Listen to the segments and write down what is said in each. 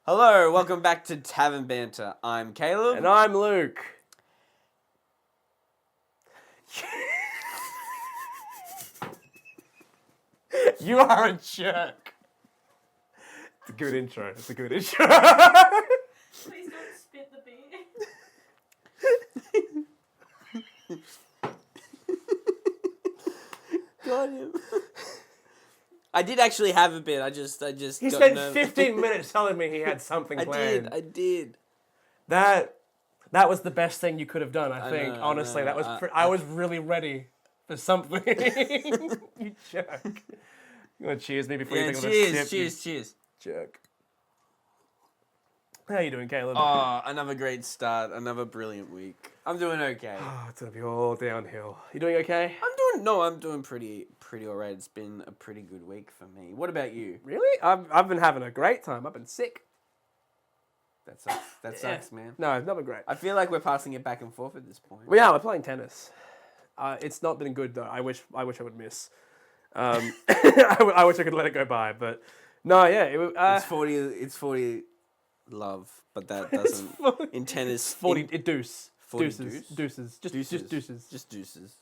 Hello, welcome back to Tavern Banter. I'm Caleb. And I'm Luke. You are a jerk. It's a good intro. It's a good intro. Please don't spit the beer. Got him. I did actually have a bit. I just. He got spent nervous. 15 minutes telling me he had something planned. I did. That was the best thing you could have done, I think. know, Honestly, I that was. know. I was really ready for something. You jerk. You want to cheers me before you take a sip? Cheers. You jerk. How you doing, Caleb? Oh, another great start. Another brilliant week. I'm doing okay. Oh, it's gonna be all downhill. You doing okay? I'm doing pretty alright. It's been a pretty good week for me. What about you? Really? I've been having a great time. I've been sick. That sucks. That sucks, man. No, it's not been great. I feel like we're passing it back and forth at this point. We're playing tennis. It's not been good though. I wish I would miss. I wish I could let it go by, but no, yeah. It's 40 love, but that doesn't in tennis. 40 deuce. 40 Deuces. Deuces. Just deuces. Just deuces.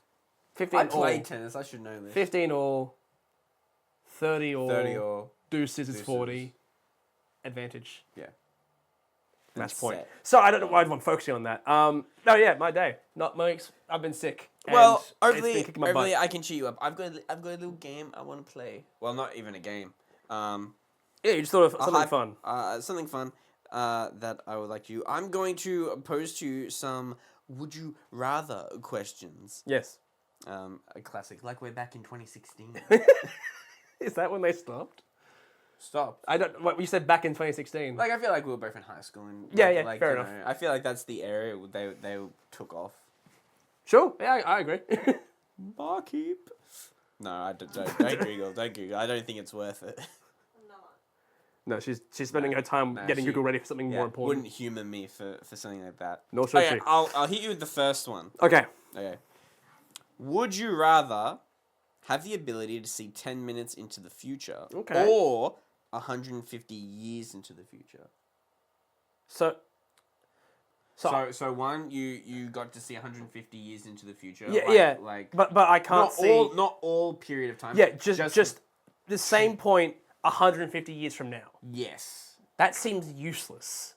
15 I play all. tennis. I should know this. 15 all. 30 all. 30 or Deuces is 40. Advantage. yeah. Match That's point. set. So I don't know why I'm focusing on that. No, yeah, my day. Not Mike's. I've been sick. Well, and it's been hopefully, kicking my butt. I can cheer you up. I've got a little game I want to play. Well, not even a game. Yeah, you just thought of something fun. Something fun. That I would like to. I'm going to pose to you some "Would you rather" questions. Yes. A classic, like we're back in 2016. Is that when they stopped? Stop. I don't. What you said back in 2016? Like I feel like we were both in high school and Yeah, like, fair you enough. know, I feel like that's the area they took off. Sure. Yeah, I agree. Barkeep. No, I don't Google. Don't Google. I don't think it's worth it. No, she's spending her time getting Google ready for something more important. Wouldn't humour me for something like that. Nor should Okay, she. I'll hit you with the first one. Okay. Okay. Would you rather have the ability to see 10 minutes into the future Okay. or 150 years into the future? So So one, you got to see 150 years into the future. yeah. Like, but I can't see. not all period of time. Yeah, just the same point 150 years from now. Yes. That seems useless.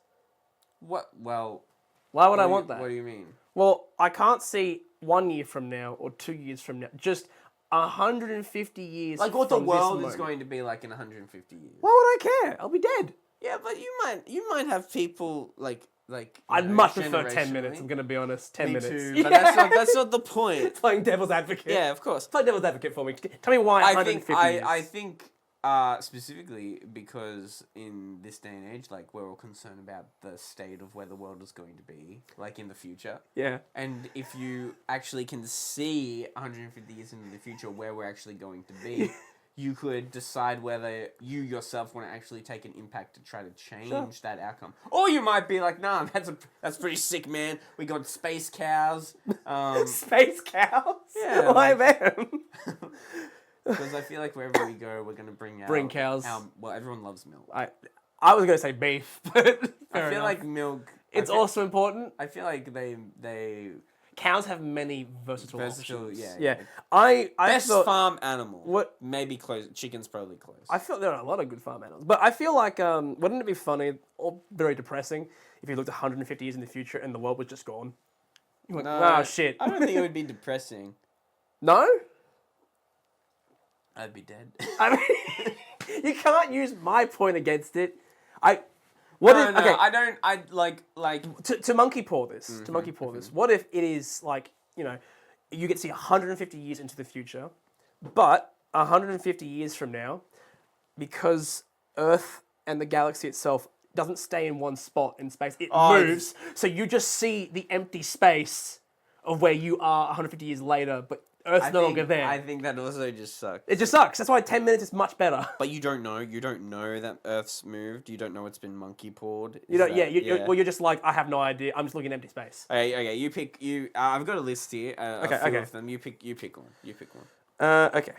What? Well. Why would I want that? What do you mean? Well, I can't see 1 year from now or 2 years from now. Just 150 years. Like what the from this world is moment. going to be like in 150 years. Why would I care? I'll be dead. Yeah, but you might have people like. I'd much prefer 10 minutes. I'm gonna be honest. 10 Me minutes. too, but that's not the point. Playing devil's advocate. Yeah, of course. Play devil's advocate for me. Tell me why 150 years. I think specifically because in this day and age, like we're all concerned about the state of where the world is going to be, like in the future. Yeah. And if you actually can see 150 years into the future where we're actually going to be, you could decide whether you yourself want to actually take an impact to try to change that outcome. Or you might be like, nah, that's pretty sick, man. We got space cows. Space cows? Yeah, Why them? Because I feel like wherever we go, we're going to bring cows. Well, everyone loves milk. I was going to say beef, but I feel like milk... It's also important. I feel like they Cows have many versatile options. Yeah. I Best thought, farm animal. What? Maybe close. Chicken's probably close. I feel there are a lot of good farm animals. But I feel like, wouldn't it be funny or very depressing if you looked 150 years in the future and the world was just gone? You're like, oh, shit. I don't think it would be depressing. No? I'd be dead. I mean, you can't use my point against it. Okay. I don't. I like. To monkey paw this. To monkey paw this. What if it is like, you get to see 150 years into the future, but 150 years from now, because Earth and the galaxy itself doesn't stay in one spot in space, it moves. So you just see the empty space of where you are 150 years later, but Earth's no longer there. I think that also just sucks. It just sucks. That's why 10 minutes is much better. But you don't know. You don't know that Earth's moved. You don't know it's been monkey pawed. You don't. You're just like, I have no idea. I'm just looking at empty space. Okay. You pick. I've got a list here. Okay. A few of them. You pick one. Okay.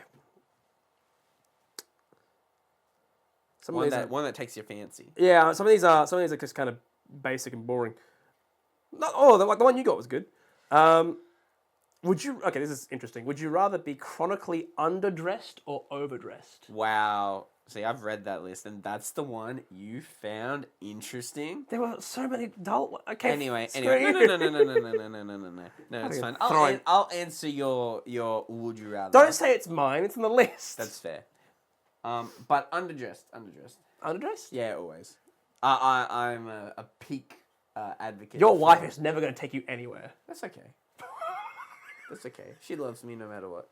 Some of One these that are, one that takes your fancy. yeah, some of these are just kind of basic and boring. Like the one you got was good. Okay, this is interesting. Would you rather be chronically underdressed or overdressed? Wow. See, I've read that list, and that's the one you found interesting. There were so many dull. Okay. Anyway, screw no, you. no, it's fine. Throwing- I'll answer your would you rather. Don't say it's mine. It's on the list. That's fair. But underdressed. Underdressed. Yeah, always. I'm a peak advocate. Your wife for- is never going to take you anywhere. That's okay. That's okay. She loves me no matter what.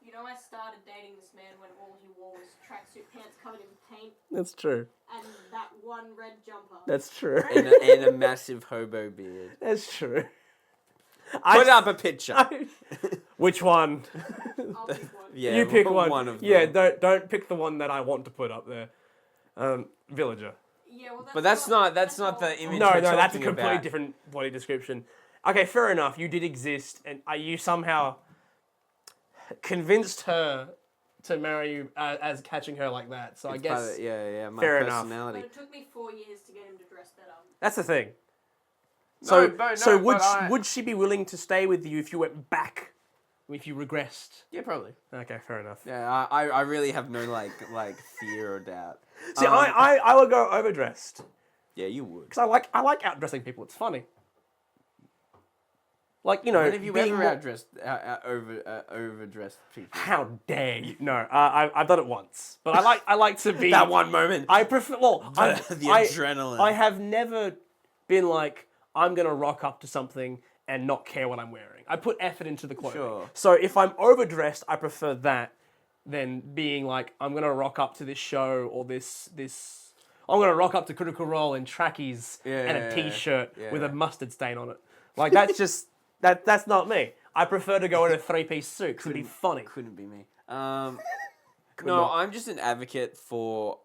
You know, I started dating this man when all he wore was tracksuit pants covered in paint That's true. and that one red jumper. That's true. And a massive hobo beard. That's true. Put up a picture. Which one? I'll pick one. Yeah, You pick one. One of them. Yeah, don't pick the one that I want to put up there. Villager. Yeah, well, But that's not the image. No, we're that's a talking completely about. different body description. Okay, fair enough. You did exist, and you somehow convinced her to marry you as catching her like that. So I It's guess part of- yeah, my fair enough. personality. But it took me 4 years to get him to dress better. that's the thing. No, So but would she be willing to stay with you if you went back, if you regressed? Yeah, probably. Okay, fair enough. Yeah, I really have no like fear or doubt. See, I would go overdressed Yeah, you would. because I like outdressing people. It's funny. Like, you know, When have you being ever more- overdressed people? How dare you? No, I've done it once, but I like to be That one moment. I prefer. Well, The adrenaline. I have never been like I'm gonna rock up to something and not care what I'm wearing. I put effort into the clothing. Sure. So if I'm overdressed, I prefer that than being like I'm gonna rock up to this show or this. I'm gonna rock up to Critical Role in trackies and a t-shirt with a mustard stain on it. Like that's just that's not me. I prefer to go in a 3-piece suit 'cause it'd be funny. Couldn't be me. not. I'm just an advocate for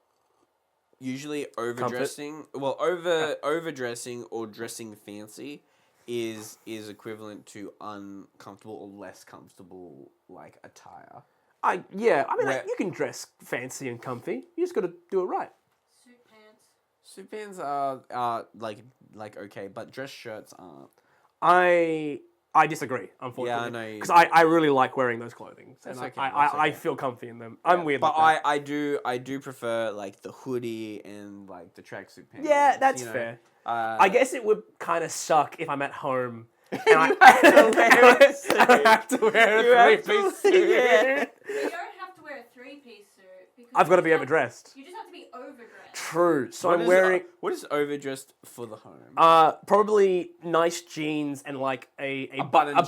usually overdressing. Well, overdressing or dressing fancy is equivalent to uncomfortable or less comfortable like attire. I mean, Where- you can dress fancy and comfy. You just got to do it right. Suit pants. Suit pants are like okay, but dress shirts aren't. I disagree, unfortunately. Yeah, I know you- Because I really like wearing those clothing. And That's okay, I that's okay. feel comfy in them. I'm weird But like that. I do prefer like the hoodie and like the tracksuit pants. Yeah, that's you know. fair. Uh, I guess it would kind of suck if I'm at home and you have to wear a suit. I have to wear You a have to- three-piece suit. yeah. You don't have to wear a 3-piece suit. Because I've got to you be just have- overdressed. You just have to be overdressed. True. So What I'm is- wearing what is overdressed for the home? probably nice jeans and like a button-up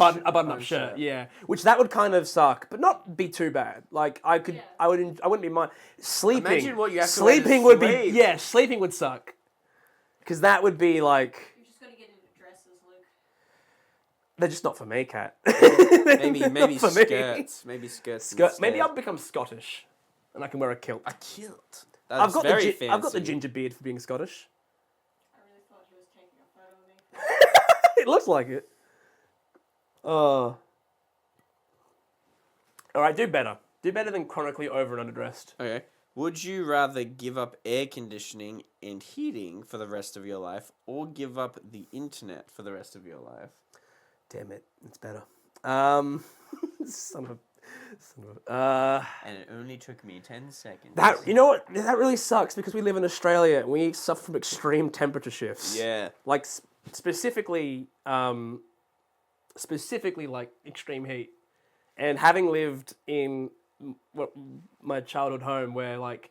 shirt. shirt. Yeah, which that would kind of suck, but not be too bad. Like I could, Yeah. I wouldn't be mind sleeping. Imagine what you have to wear to sleeping would be sleep. sleeping would suck, because that would be like You just got to get into dresses, Luke. they're just not for me, Kat. maybe Not for me. skirts. Maybe skirts. Maybe instead. I'll become Scottish, and I can wear a kilt. a kilt. I've That's got very the fancy. I've got the ginger beard for being Scottish. I really thought he was taking a photo of me. It looks like it. All right, do better. Do better than chronically over and underdressed. Okay. Would you rather give up air conditioning and heating for the rest of your life, or give up the internet for the rest of your life? Damn it, it's better. Son of a. And it only took me 10 seconds. That you know what? That really sucks because we live in Australia and we suffer from extreme temperature shifts. Yeah. Like specifically like extreme heat, and having lived in my childhood home where like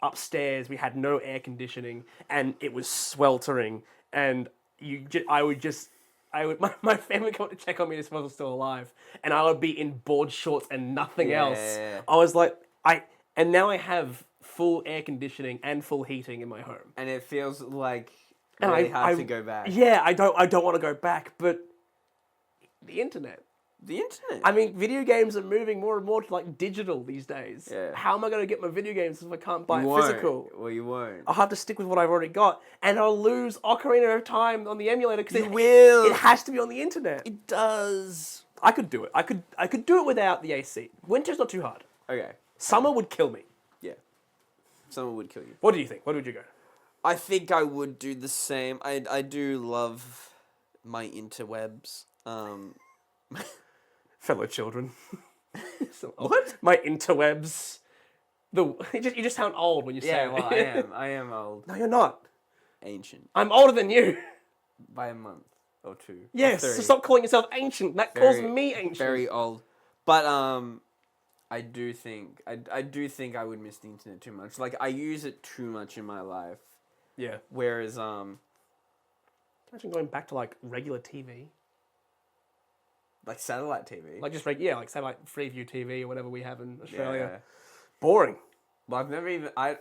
upstairs we had no air conditioning and it was sweltering, and my family would come to check on me to see if I was still alive, and I would be in board shorts and nothing else. Yeah. I was like, and now I have full air conditioning and full heating in my home. And it feels like And really hard to go back. Yeah, I don't want to go back, but the internet. The internet. I mean, video games are moving more and more to like digital these days. Yeah. How am I going to get my video games if I can't buy You it won't. physical? Well, you won't. I'll have to stick with what I've already got, and I'll lose Ocarina of Time on the emulator because You will. It has to be on the internet. It does. I could do it. I could do it without the AC. Winter's not too hard. Okay. Summer would kill me. Someone would kill you. What do you think? What would you go? I think I would do the same. I do love my interwebs. Fellow children. What? My interwebs. You just sound old when you say Yeah, it. well, I am old. No, you're not. Ancient. I'm older than you. By a month or two. Yes, or so 3. stop calling yourself ancient. That calls me ancient. Very old. But I do think I would miss the internet too much. Like, I use it too much in my life. Yeah. Whereas Imagine going back to like regular TV. like satellite TV. Like just like satellite Freeview TV or whatever we have in Australia. Yeah. Boring. Well, I've never even I'll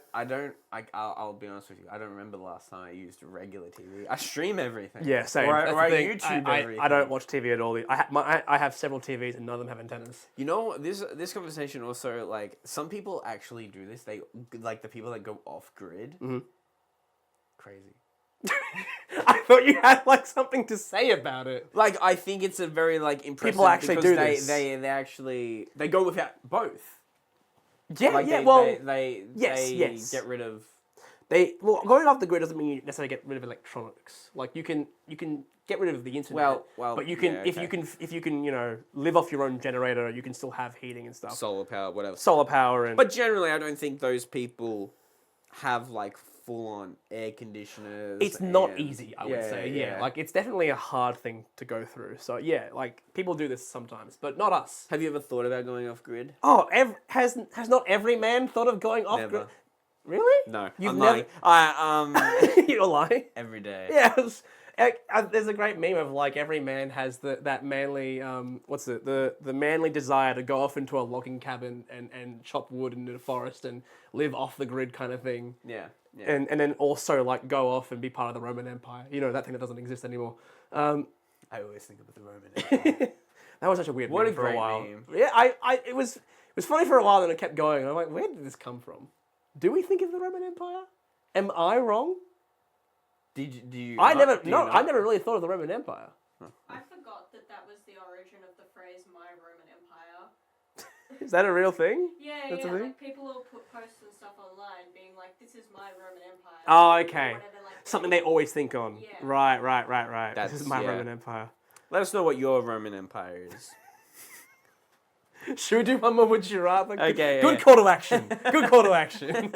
be honest with you. I don't remember the last time I used regular TV. I stream everything. Yeah, same. Or That's I the thing. YouTube everything. I don't watch TV at all. I have several TVs and none of them have antennas. You know, this conversation also, like, some people actually do this. They, like, the people that go off grid. Mm-hmm. Crazy. I thought you had like something to say about it. Like, I think it's a very, like, impressive. People actually because do they, this. They actually they go without both. Yeah, Like, yeah. they yes. get rid of. Going off the grid doesn't mean you necessarily get rid of electronics. Like you can get rid of the internet. Well, but you can yeah, if okay. you can live off your own generator, you can still have heating and stuff. Solar power, whatever. Solar power and. But generally, I don't think those people have, like, full-on air conditioners. It's not and- easy, I would say. Yeah, like it's definitely a hard thing to go through. So yeah, like people do this sometimes, but not us. Have you ever thought about going off grid? Oh, has not every man thought of going off Never. grid? Really? No, You've I'm never. lying. You're lying. Every day. Yeah, there's a great meme of like every man has that manly the manly desire to go off into a logging cabin and chop wood in the forest and live off the grid kind of thing. Yeah. And then also like go off and be part of the Roman Empire. You know, that thing that doesn't exist anymore. I always think of the Roman Empire. That was such a weird What meme a for a great while. meme. Yeah, it was funny for a while, then it kept going. And I'm like, where did this come from? Do we think of the Roman Empire? Am I wrong? Do you? I not? never Do you not? really thought of the Roman Empire. I forgot that was the origin of the phrase "my Roman Empire." Is that a real thing? Yeah, That's a yeah. thing? Like people will put posts and stuff online, being like, "This is my Roman Empire." Oh, or okay. whatever, like, Something they always think on. Yeah. Right. This is That's- my yeah. Roman Empire. Let us know what your Roman Empire is. Should we do one more Would You Rather? Okay, Good yeah. call to action. Good call to action.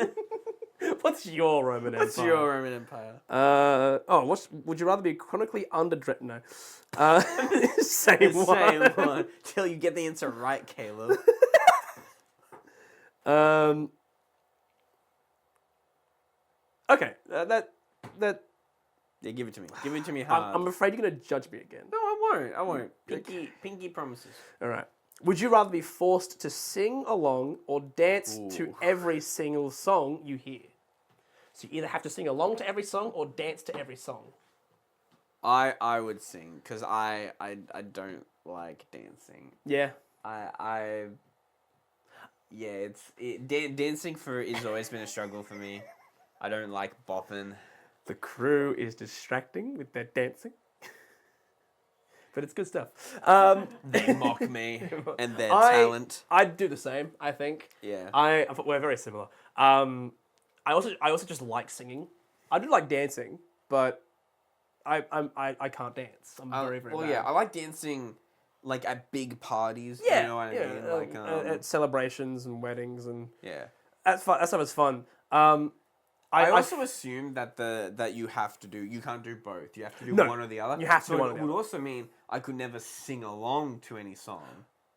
What's your Roman Empire? What's your Roman Empire? Would you rather be chronically underdressed? No. Same one. Same one. Till you get the answer right, Caleb. Okay. That. Yeah, give it to me. Give it to me hard. I'm afraid you're gonna judge me again. No, I won't. Pinky promises. All right. Would you rather be forced to sing along or dance to Ooh. every single song you hear? So you either have to sing along to every song or dance to every song. I would sing because I don't like dancing. Yeah. Dancing is always been a struggle for me. I don't like bopping. The crew is distracting with their dancing. But it's good stuff. They mock me and their talent. I'd do the same, I think. Yeah. I thought we're very similar. I also just like singing. I do like dancing, but I can't dance. I'm very well, bad. yeah, I like dancing, like, at big parties. Yeah, You know what I mean? Like, at celebrations and weddings and yeah. that's fun. That stuff is fun. I also assume that you can't do both. You have to do No, one or the other. you have to do one or the it would other. also mean I could never sing along to any song.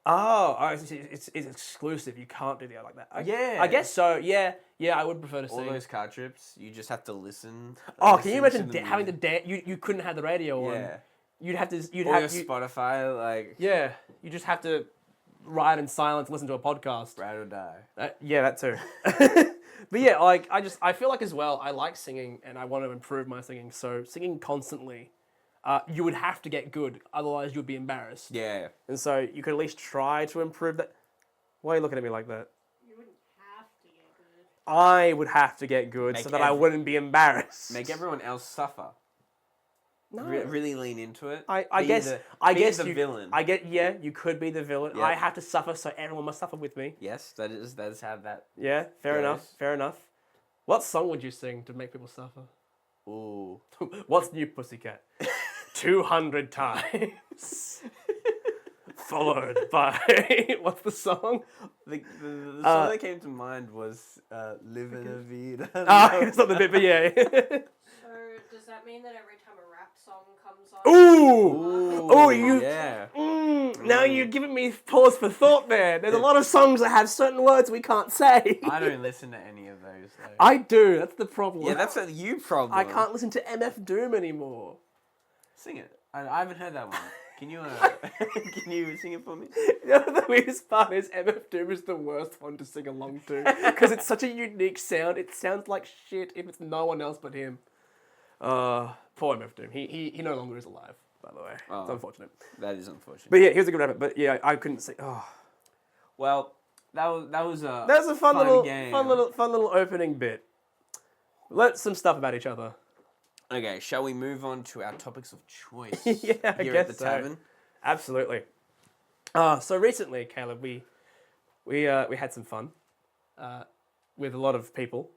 It's exclusive. You can't do the other like that. Yeah. I guess so. Yeah, I would prefer to All sing. those car trips, you just have to listen. Oh, can you listen imagine to the having to music. dance? You couldn't have the radio on. Yeah. You'd have to. You'd Or have your you, Spotify, like, Yeah, you just have to ride in silence, listen to a podcast. ride or die. Yeah, that too. But yeah, like I feel like as well, I like singing and I want to improve my singing. So singing constantly, you would have to get good, otherwise you'd be embarrassed. Yeah. And so you could at least try to improve that. Why are you looking at me like that? You wouldn't have to get good. I would have to get good Make so that I wouldn't be embarrassed. Make everyone else suffer. No. Really lean into it. I Be guess the you, villain. You could be the villain. Yeah. I have to suffer, so everyone must suffer with me. Yes, that is how that. Yeah, fair Yes. enough. Fair enough. What song would you sing to make people suffer? Ooh. What's new, Pussycat? 200 times. Followed by... What's the song? The song that came to mind was Live in a Vida. It's not the bit, but yeah. So does that mean that every time a rap song comes on? Ooh! Oh, you... Yeah. Now you're giving me pause for thought there. There's a lot of songs that have certain words we can't say. I don't listen to any of those, though. I do. That's the problem. Yeah, that's a you problem. I can't listen to MF Doom anymore. Sing it. I haven't heard that one. Can you can you sing it for me? You know, the weirdest part is MF Doom is the worst one to sing along to because it's such a unique sound. It sounds like shit if it's no one else but him. Poor MF Doom. He no longer is alive, by the way. Oh. It's unfortunate. That is unfortunate. But yeah, he was a good rapper. But yeah, I couldn't say. Oh, Well, that was a fun little game. fun little opening bit. Learned some stuff about each other. Okay, shall we move on to our topics of choice? Yeah, I here guess at the so. tavern. Absolutely. So recently, Caleb, we had some fun with a lot of people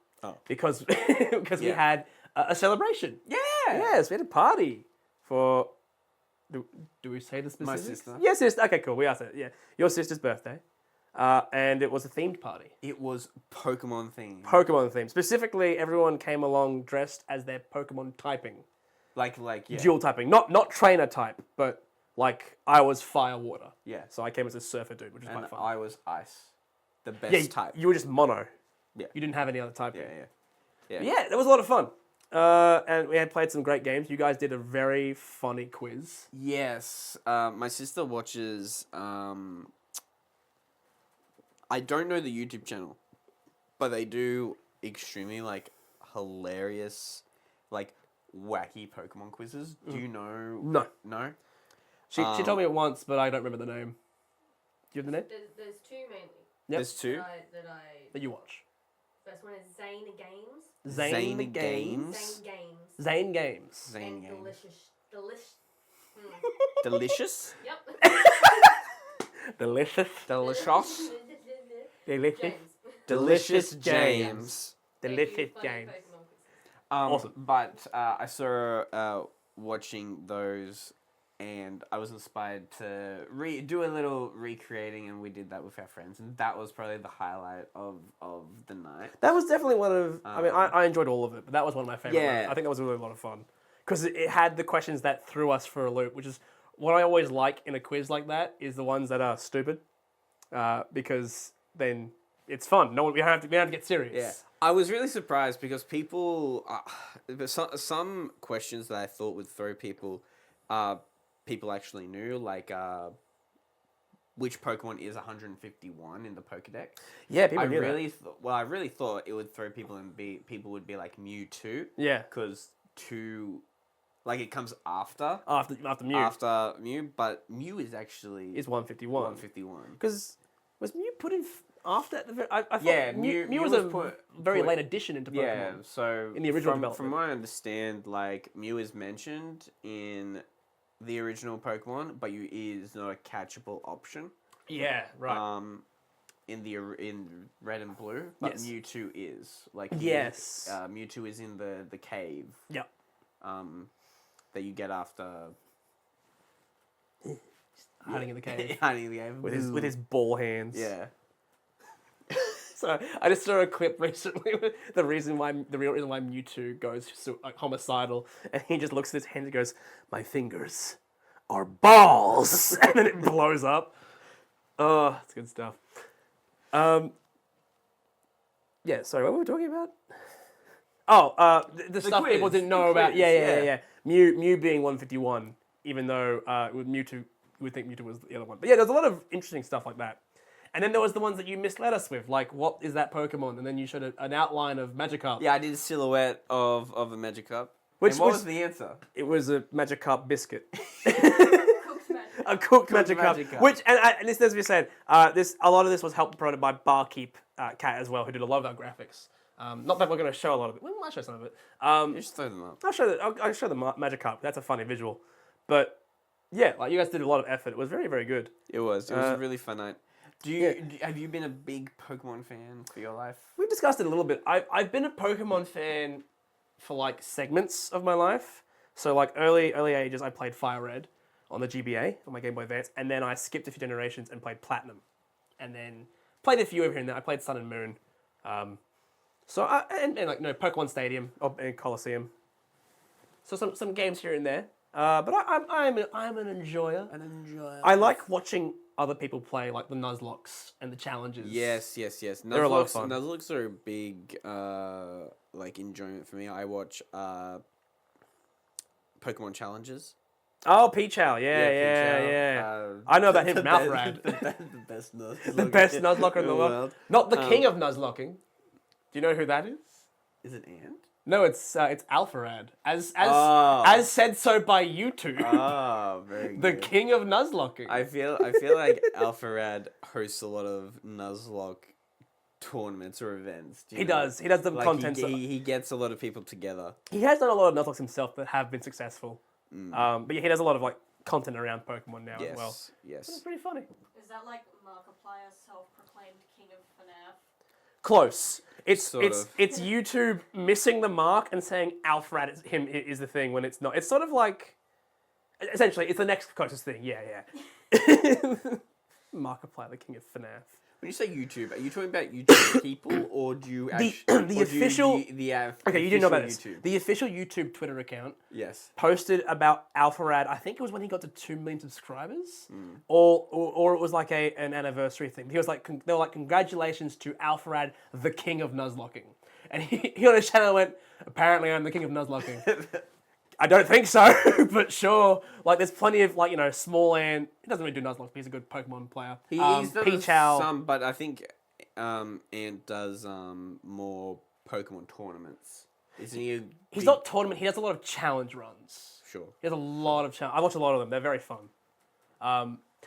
because we had a celebration. Yeah. Yes, we had a party for. Do we say the specifics? My sister. Yes, sister. Okay, cool. We asked it. Yeah, your sister's birthday, and it was a themed party. It was Pokemon themed. Pokemon themed. Specifically, everyone came along dressed as their Pokemon typing. Like yeah. Dual typing, not trainer type, but like I was fire water. Yeah. So I came as a surfer dude, which is And quite fun. I was ice. The best type. You were just mono. Yeah. You didn't have any other typing. Yeah. Yeah, that was a lot of fun. And we had played some great games. You guys did a very funny quiz. Yes. My sister watches. I don't know the YouTube channel, but they do extremely hilarious, wacky Pokemon quizzes. Do you know? No. No. She told me it once, but I don't remember the name. Do you have the name? There's two mainly Yep. There's two. That you watch. First one is Zane Games. Zane Games. Zane Games. Zane Games. Zane And Games. Delicious. Delicious. Yep. Delicious. Delicious. Delicious. James. Delicious James. Delicious Funny James. Pokemon quizzes. Awesome. But I saw her watching those, and I was inspired to do a little recreating, and we did that with our friends, and that was probably the highlight of the night. That was definitely one of. I enjoyed all of it, but that was one of my favorite. Yeah. Ones. I think that was really a lot of fun because it had the questions that threw us for a loop, which is what I always like in a quiz like that. Is the ones that are stupid, because then it's fun. We don't have to get serious. Yeah, I was really surprised because people, some questions that I thought would throw people, people actually knew, which Pokemon is 151 in the Pokedex. Yeah, people I knew really, I really thought it would throw people and people would be like Mewtwo. Yeah. Because 2, it comes after. After Mew. After Mew, but Mew is actually Is 151. 151. Because was Mew put in after? I thought Yeah, Mew Mew was was a very late addition into Pokemon. Yeah, so In the original from development. what I understand, Mew is mentioned in the original Pokemon, but Mew is not a catchable option. Yeah, right. In Red and Blue, but Yes. Mewtwo is Yes. Mewtwo is in the cave. Yep. That you get after Hiding in the cave hiding in the cave with his ball hands. yeah. So I just saw a clip recently. With the real reason why Mewtwo goes homicidal, and he just looks at his hands and goes, "My fingers are balls," and then it blows up. Oh, it's good stuff. Yeah. Sorry, what were we talking about? Oh, the stuff people quiz. didn't know The about. quiz, Yeah. yeah. Mew being 151, even though with Mewtwo, you would think Mewtwo was the other one. But yeah, there's a lot of interesting stuff like that. And then there was the ones that you misled us with, like, what is that Pokemon? And then you showed an outline of Magikarp. Yeah, I did a silhouette of a Magikarp. Which And what was- was the answer? It was a Magikarp biscuit. Cooked magic. A cooked Magikarp. Magikarp. Which, and this, as we said, a lot of this was helped promoted by Barkeep Cat as well, who did a lot of our graphics. Not that we're going to show a lot of it. We might show some of it. Just throw them up. I'll show the Magikarp. That's a funny visual. But yeah, you guys did a lot of effort. It was very, very good. It was a really fun night. Have you been a big Pokemon fan for your life? We've discussed it a little bit. I've been a Pokemon fan for like segments of my life. So like early ages, I played Fire Red on the GBA on my Game Boy Advance, and then I skipped a few generations and played Platinum, and then played a few over here and there. I played Sun and Moon. Pokemon Stadium and Coliseum. So some games here and there. But I'm an enjoyer. I like watching other people play, like the Nuzlocke and the challenges. Yes. They're a lot of fun. Nuzlocke are a big enjoyment for me. I watch Pokemon challenges. Oh, Peachow, yeah. I know about him from Alpharad. The best Nuzlocke. The best Nuzlocke in the world. Not the king of Nuzlocking. Do you know who that is? Is it Ant? No, it's Alpharad. As said so by YouTube. Oh, very good. The king of Nuzlocking. I feel like Alpharad hosts a lot of Nuzlocke tournaments or events. He does. He does the like content. He gets a lot of people together. He has done a lot of Nuzlocks himself that have been successful. But yeah, he does a lot of like content around Pokemon now as well. Yes. It's pretty funny. Is that like Markiplier's self-proclaimed king of FNAF? Close. It's Sort of. it's YouTube missing the mark and saying Alpharad is the thing when it's not. It's sort of like essentially it's the next closest thing. Yeah. Markiplier, the king of FNAF. When you say YouTube, are you talking about YouTube people, or do you actually the official? Okay, you didn't know about YouTube. this. The official YouTube Twitter account Yes. posted about Alpharad. I think it was when he got to 2 million subscribers, or it was like an anniversary thing. He was like, they were like, congratulations to Alpharad, the king of Nuzlocking, and he on his channel went, apparently I'm the king of Nuzlocking. I don't think so, but sure. Like, there's plenty of, small Ant. He doesn't really do Nuzlocke, but he's a good Pokemon player. He's done Peachow. some, but I think Ant does more Pokemon tournaments. Isn't he? He's not tournament. He does a lot of challenge runs. Sure. He has a lot of challenge. I watch a lot of them. They're very fun.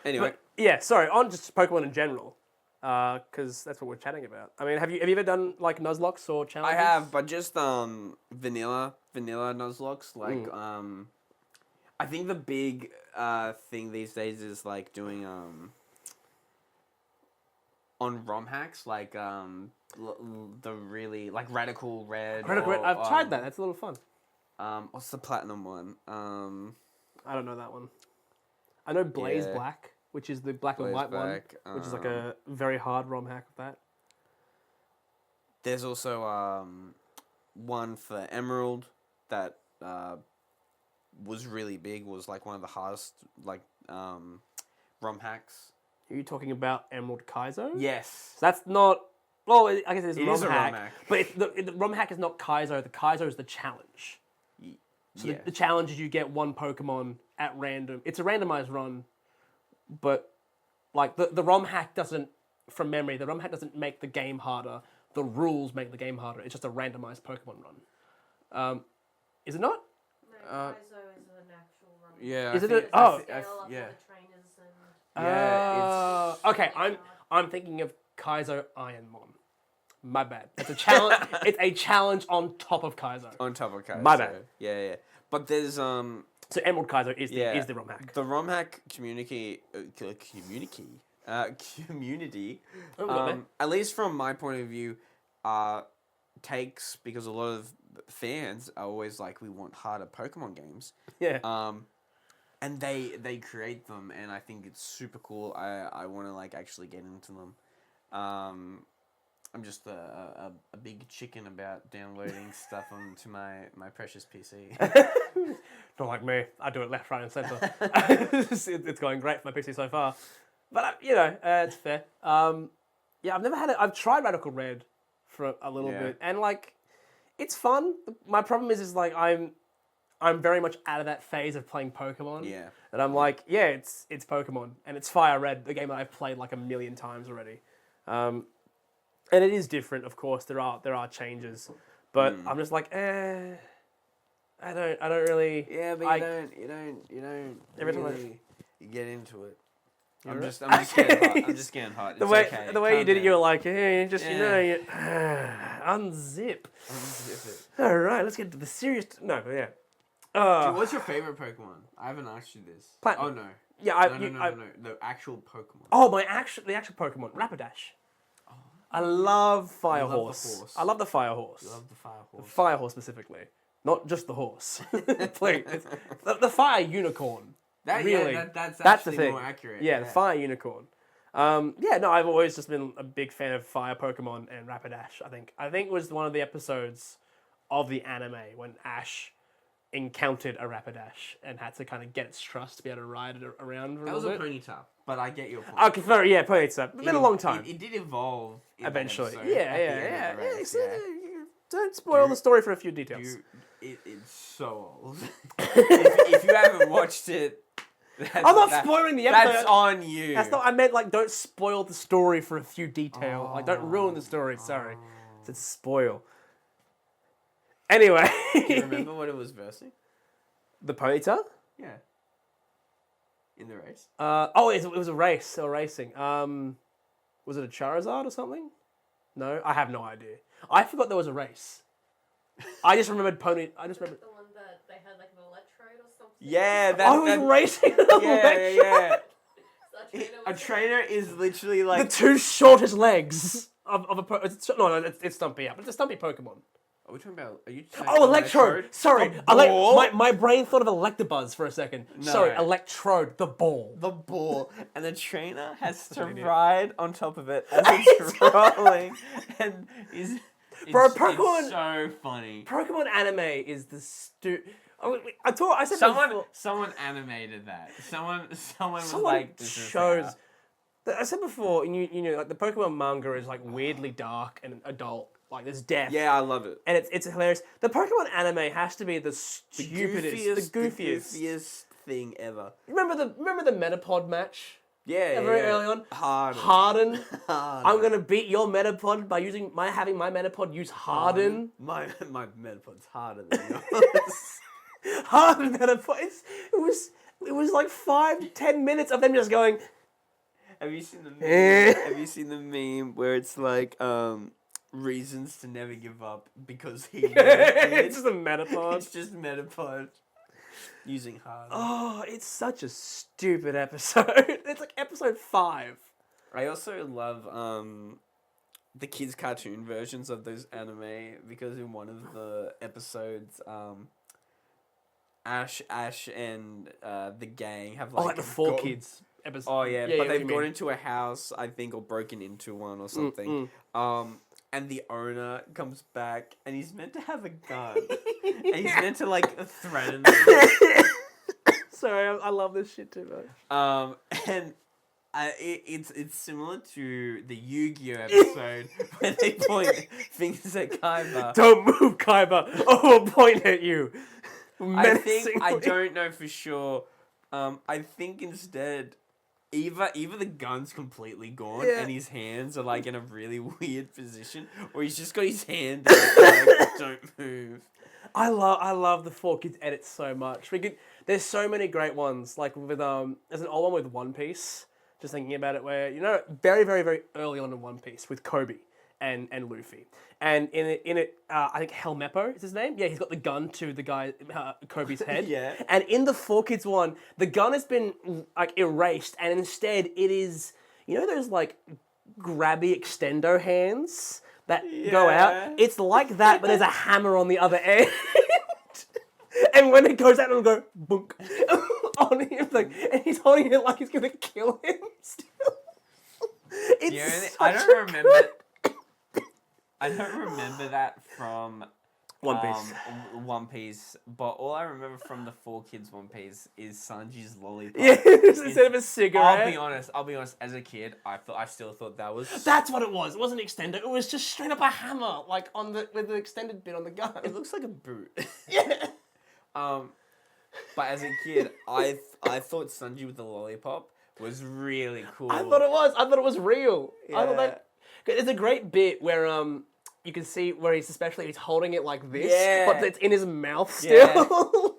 Anyway. But, yeah, sorry. On just Pokemon in general, because that's what we're chatting about. I mean, have you ever done, Nuzlocks or challenges? I have, but just vanilla Nuzlocke. Like, I think the big thing these days is, doing, on ROM hacks, the really, Radical Red. Radical Red. I've tried that. That's a little fun. What's the Platinum one? I don't know that one. I know Blaze Black, which is the black and white one, which is a very hard ROM hack of that. There's also one for Emerald that was really big. Was one of the hardest ROM hacks. Are you talking about Emerald Kaizo? Yes. So that's not. Well, I guess it's It ROM is a hack, ROM hack. but the ROM hack is not Kaizo. The Kaizo is the challenge. So the challenge is you get one Pokemon at random. It's a randomized run, but the ROM hack doesn't, from memory, the ROM hack doesn't make the game harder. The rules make the game harder. It's just a randomized Pokemon run. Is it not? No, Kaizo is an actual run. Yeah. Is it It's oh. scale up all the yeah. trainers and... Okay, I'm thinking of Kaizo Ironmon. My bad. It's a challenge. It's a challenge on top of Kaizo. On top of Kaizo. My bad. Yeah. But there's So Emerald Kaizo is the ROM hack. The ROM hack community, at least from my point of view, takes, because a lot of fans are always like, we want harder Pokemon games. Yeah. And they create them, and I think it's super cool. I want to actually get into them. I'm just a big chicken about downloading stuff onto my precious PC. Not like me. I do it left, right, and centre. It's going great for my PC so far. But, it's fair. I've never had it. I've tried Radical Red for a little bit. And, it's fun. My problem is I'm very much out of that phase of playing Pokemon. Yeah. And I'm it's Pokemon. And it's Fire Red, the game that I've played 1 million times already. And it is different, of course. There are changes. But I'm just I don't really. Yeah, but you don't Every time really get into it. I'm Right. just getting hot. I'm just getting hot. The way you did it, you were unzip. Unzip it. All right, let's get to the serious. No, but yeah. Dude, what's your favorite Pokemon? I haven't asked you this. Platinum. Oh no. Yeah, No. The actual Pokemon. Oh, the actual Pokemon, Rapidash. I love Fire You love the Horse. horse. I love the Fire Horse. You love the Fire The Horse. Fire Horse specifically, not just the horse. Please, the Fire Unicorn. Really, that's the actually thing. more accurate. Yeah, the Fire Unicorn. I've always just been a big fan of Fire Pokemon and Rapidash. I think it was one of the episodes of the anime when Ash encountered a Rapidash and had to kind of get its trust to be able to ride it around for That a was a little bit. Ponyta, but I get your point. Okay, fair, yeah, probably it's been a long time. It did evolve in that Eventually, episode yeah. at the end of the race, Don't spoil the story for a few details. It's so old. if you haven't watched it, I'm not spoiling the episode. That's on you. That's not. I meant like don't spoil the story for a few details. Like don't ruin the story. Sorry, it's spoil. Anyway, Do you remember what it was versing? the Ponyta. Yeah. In the race. It was a race. They were racing. Was it a Charizard or something? No, I have no idea. I forgot there was a race. I just remembered Pony. I just remembered. The one that they had like an electrode or something. Yeah, I was racing. An yeah. So A trainer is literally like The two shortest legs of a it's Stumpy. Yeah, but it's a Stumpy Pokemon. Are we talking about? Are you? Oh, Electrode. Sorry, The ball? my brain thought of Electabuzz for a second. No. Sorry, Electrode, the ball. The ball, and the trainer has to an idiot. ride on top of it as it's rolling, and is. Bro, It's Pokemon- so funny. Pokemon anime is the I said before, Someone animated that. Someone was someone like, this is shows. how. I said before, you know, like the Pokemon manga is like weirdly dark and adult. Like there's death. Yeah, I love it. And it's hilarious. The Pokemon anime has to be the stupidest, the goofiest. Thing ever. Remember the Metapod match? Yeah, Very early on. Harden. I'm gonna beat your Metapod by having my Metapod use Harden. My Metapod's harder than yours. Harden Metapod. It was like 5 to 10 minutes of them just going. Have you seen the meme? Have you seen the meme where it's like reasons to never give up because he It's just a Metapod. It's just Metapod using Harden. Oh, it's such a stupid episode. It's like episode 5. I also love the kids' cartoon versions of those anime because in one of the episodes, Ash and the gang have like the 4 kids episode. Oh yeah, Yeah, but yeah, they've what you gone mean. into a house, I think, or broken into one or something. And the owner comes back, and he's meant to have a gun, and he's meant to like threaten them. Sorry, I love this shit too much. And it's similar to the Yu-Gi-Oh episode where they point fingers at Kaiba. Don't move, Kaiba. Oh, I'll point at you. I think I Menacingly. don't know for sure. I think instead, either the gun's completely gone Yeah. and his hands are like in a really weird position, or he's just got his hand out, like, don't move. I love the 4 kids edits so much. There's so many great ones. Like with there's an old one with One Piece. Just thinking about it, where very very very early on in One Piece with Kobe and Luffy, and in it I think Helmeppo is his name. Yeah, he's got the gun to the guy Kobe's head. Yeah. And in the 4 kids one, the gun has been like erased, and instead it is those like grabby extendo hands that go Yeah. out. It's like that, but there's a hammer on the other end. And when it goes out, it'll go boonk on him, like, and he's holding it like he's gonna kill him. Still, it's I such don't a remember. good- I don't remember that from One Piece. One Piece, but all I remember from the 4 kids One Piece is Sanji's lollipop. Yeah, instead of a cigarette. I'll be honest. As a kid, I still thought that was. That's what it was. It wasn't extendo. It was just straight up a hammer, like with the extended bit on the gun. It looks like a boot. Yeah. But as a kid, I thought Sanji with the lollipop was really cool. I thought it was real. I thought Yeah. that. There's a great bit where you can see where he's holding it like this, Yeah. but it's in his mouth still. Yeah.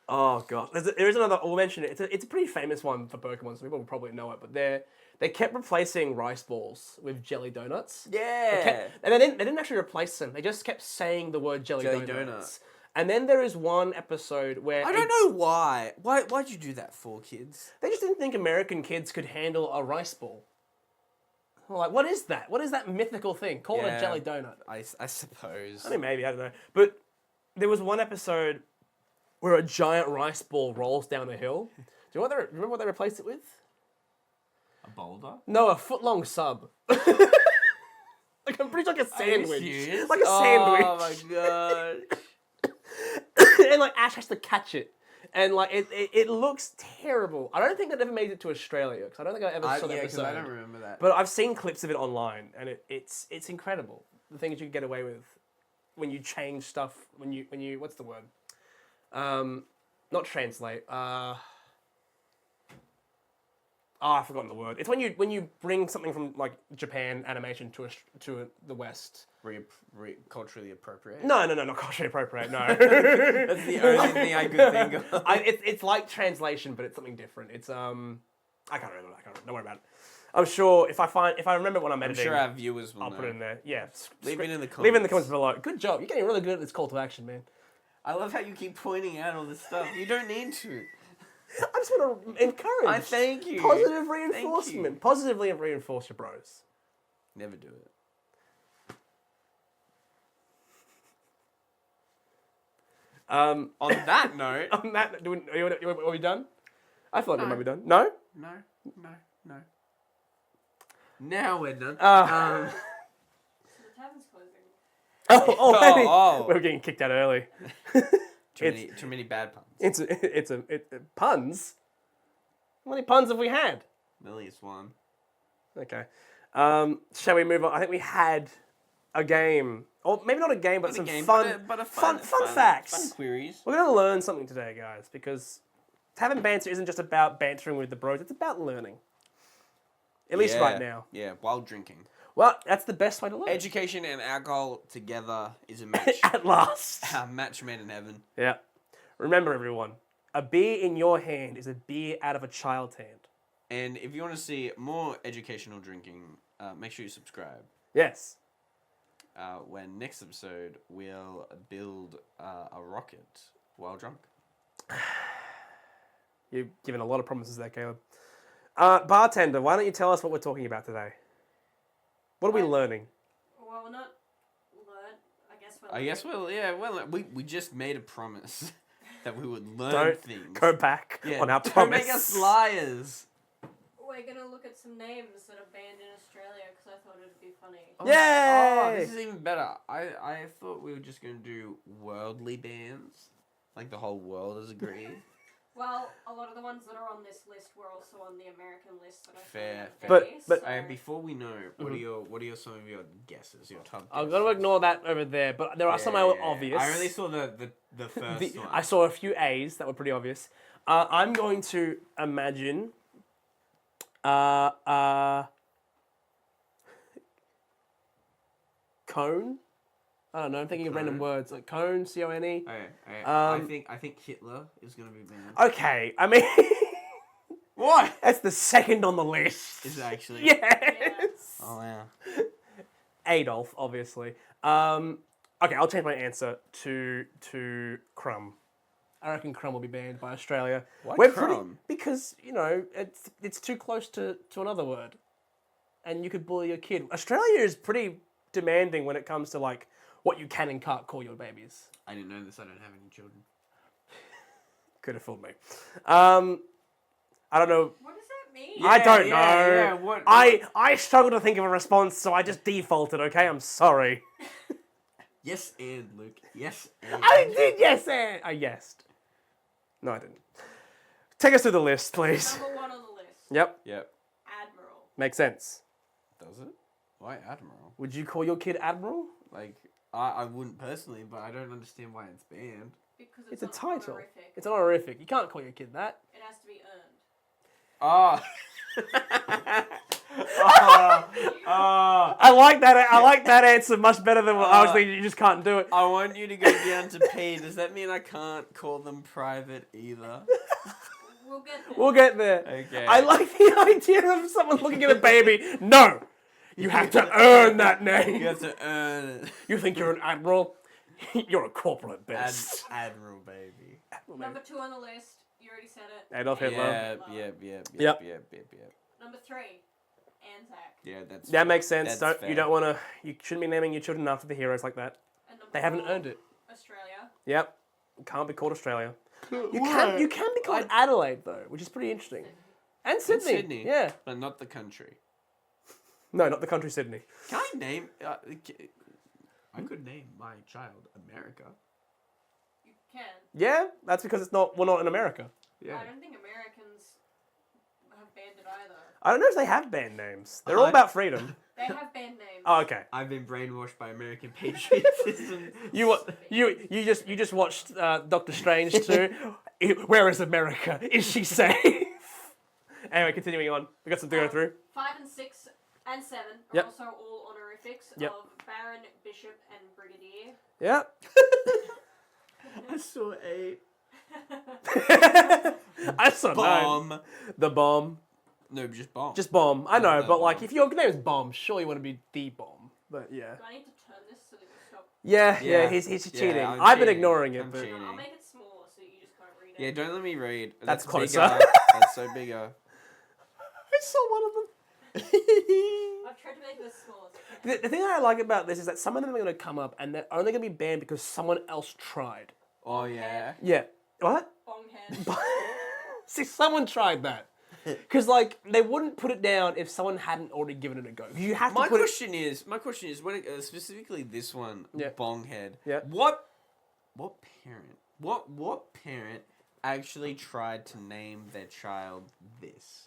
Oh god, there is another. We'll mention it. It's a pretty famous one for Pokemon, so people will probably know it. But they kept replacing rice balls with jelly donuts. Yeah. And they didn't actually replace them. They just kept saying the word jelly Jelly donuts. donut. And then there is one episode where I don't know why. Why'd you do that for, kids? they just didn't think American kids could handle a rice ball. I'm like, what is that? What is that mythical thing? Call it a jelly donut. I suppose. I mean, maybe, I don't know. But there was one episode where a giant rice ball rolls down a hill. Do you remember what they replaced it with? A boulder? No, a foot-long sub. Like, I'm pretty sure like a sandwich. Are you serious? Like a sandwich. Oh my god. And like Ash has to catch it. And like it looks terrible. I don't think that ever made it to Australia because I don't think I ever saw that episode. I don't remember that. But I've seen clips of it online, and it's incredible. The things you can get away with when you change stuff. When you what's the word? Not translate. I've forgotten the word. It's when you bring something from like Japan animation to the West. Culturally appropriate? No, not culturally appropriate. No. That's the only thing I could think of. It's like translation, but it's something different. It's I can't remember. Don't worry about it. I'm sure if I remember when I'm editing, I'm sure our viewers will I'll know. put it in there. Yeah. Leave it in the comments. Leave it in the comments below. Good job. You're getting really good at this call to action, man. I love how you keep pointing out all this stuff. You don't need to. I just want to encourage. I thank you. Positive reinforcement. Positively reinforce your bros. Never do it. On that note. On that, are we done? I thought we might be done. No? No. Now we're done. So the tavern's closing. We're getting kicked out early. Too many bad puns. It's puns. How many puns have we had? Millie's one. Okay. Shall we move on? I think we had a game, or maybe not a game, but some fun facts. Fun queries. We're gonna learn something today, guys, because Tavern Banter isn't just about bantering with the bros. It's about learning. At least right now. Yeah, while drinking. Well, that's the best way to learn. Education and alcohol together is a match. At last. A match made in heaven. Yeah. Remember, everyone, a beer in your hand is a beer out of a child's hand. And if you want to see more educational drinking, make sure you subscribe. Yes. When next episode, we'll build a rocket while drunk. You've given a lot of promises there, Caleb. Bartender, why don't you tell us what we're talking about today? What are we learning? Well, we're not learn. We just made a promise that we would learn Don't things. go back on our Don't promise. make us liars. We're gonna look at some names that are banned in Australia because I thought it'd be funny. Yay! Oh, this is even better. I thought we were just going to do worldly bans. Like the whole world has agreed. Well, a lot of the ones that are on this list were also on the American list that I Fair. found. But Before we know, what are some of your guesses? Your top I'm guesses? going to ignore that over there, but there are some that were obvious. I only saw the first one. I saw a few A's that were pretty obvious. I'm going to imagine cone. I don't know. I'm thinking of random words like cone, C-O-N-E. Okay. I think Hitler is going to be banned. Okay, I mean, What? that's the second on the list. Is it actually? Yes. Oh wow. Adolf, obviously. Okay, I'll change my answer to Crumb. I reckon Crumb will be banned by Australia. Why Crumb? Because it's too close to another word, and you could bully your kid. Australia is pretty demanding when it comes to like what you can and can't call your babies. I didn't know this. I don't have any children. Could have fooled me. I don't know. What does that mean? I don't know. Yeah, what? I struggle to think of a response, so I just defaulted. Okay, I'm sorry. Yes, and Luke. Yes, and. I did yes and I yesed. No, I didn't. Take us through the list, please. Number one on the list. Yep, Admiral. makes sense. Does it? Why Admiral? Would you call your kid Admiral? Like, I wouldn't personally, but I don't understand why it's banned. Because It's a not title. honorific. It's an honorific. You can't call your kid that. It has to be earned. Oh. I like that. I like that answer much better than what I was thinking. You just can't do it. I want you to go down to P. Does that mean I can't call them private either? We'll get there. We'll get there. Okay. I like the idea of someone looking at a baby. No, you have to earn that name. You have to earn it. You think you're an admiral? You're a corporal at best. Admiral baby. Number 2 on the list. You already said it. Adolf Hitler. Yep. Number 3. Anzac. Yeah, that's. That makes sense. That's You don't want to. You shouldn't be naming your children after the heroes like that. And number They haven't 4, earned it. Australia. Yep. You can't be called Australia. You can be called Adelaide though, which is pretty interesting. And Sydney. Sydney. Yeah. But not the country. No, not the country Sydney. Can I name? I could name my child America. You can. Yeah, that's because we're not in America. Yeah. I don't think Americans have banned it either. I don't know if they have band names. They're all about freedom. They have band names. Oh, okay. I've been brainwashed by American patriotism. You just watched Doctor Strange too. Where is America? Is she safe? Anyway, continuing on. We got some to go through. 5 and 6 and 7 are Yep. also all honorifics Yep. of Baron, Bishop, and Brigadier. Yeah. I saw a I saw bomb. none. The bomb. No, just bomb. Just bomb. I know, No, but like bomb. if your name is Bomb, surely you want to be the bomb. But yeah. Do I need to turn this so that you stop? Yeah, he's cheating. I'm I've been cheating. ignoring it, I'm but cheating. I'll make it smaller so you just can't read it. Yeah, don't let me read. That's closer. Bigger. That's so bigger. I saw one of them. I've tried to make this smaller. The thing that I like about this is that some of them are going to come up and they're only going to be banned because someone else tried. Oh yeah. Yeah. What? Bonghead. See, someone tried that. Because like they wouldn't put it down if someone hadn't already given it a go. You have to My put question is when it, specifically this one, Yeah. Bonghead. Yeah. What parent actually tried to name their child this?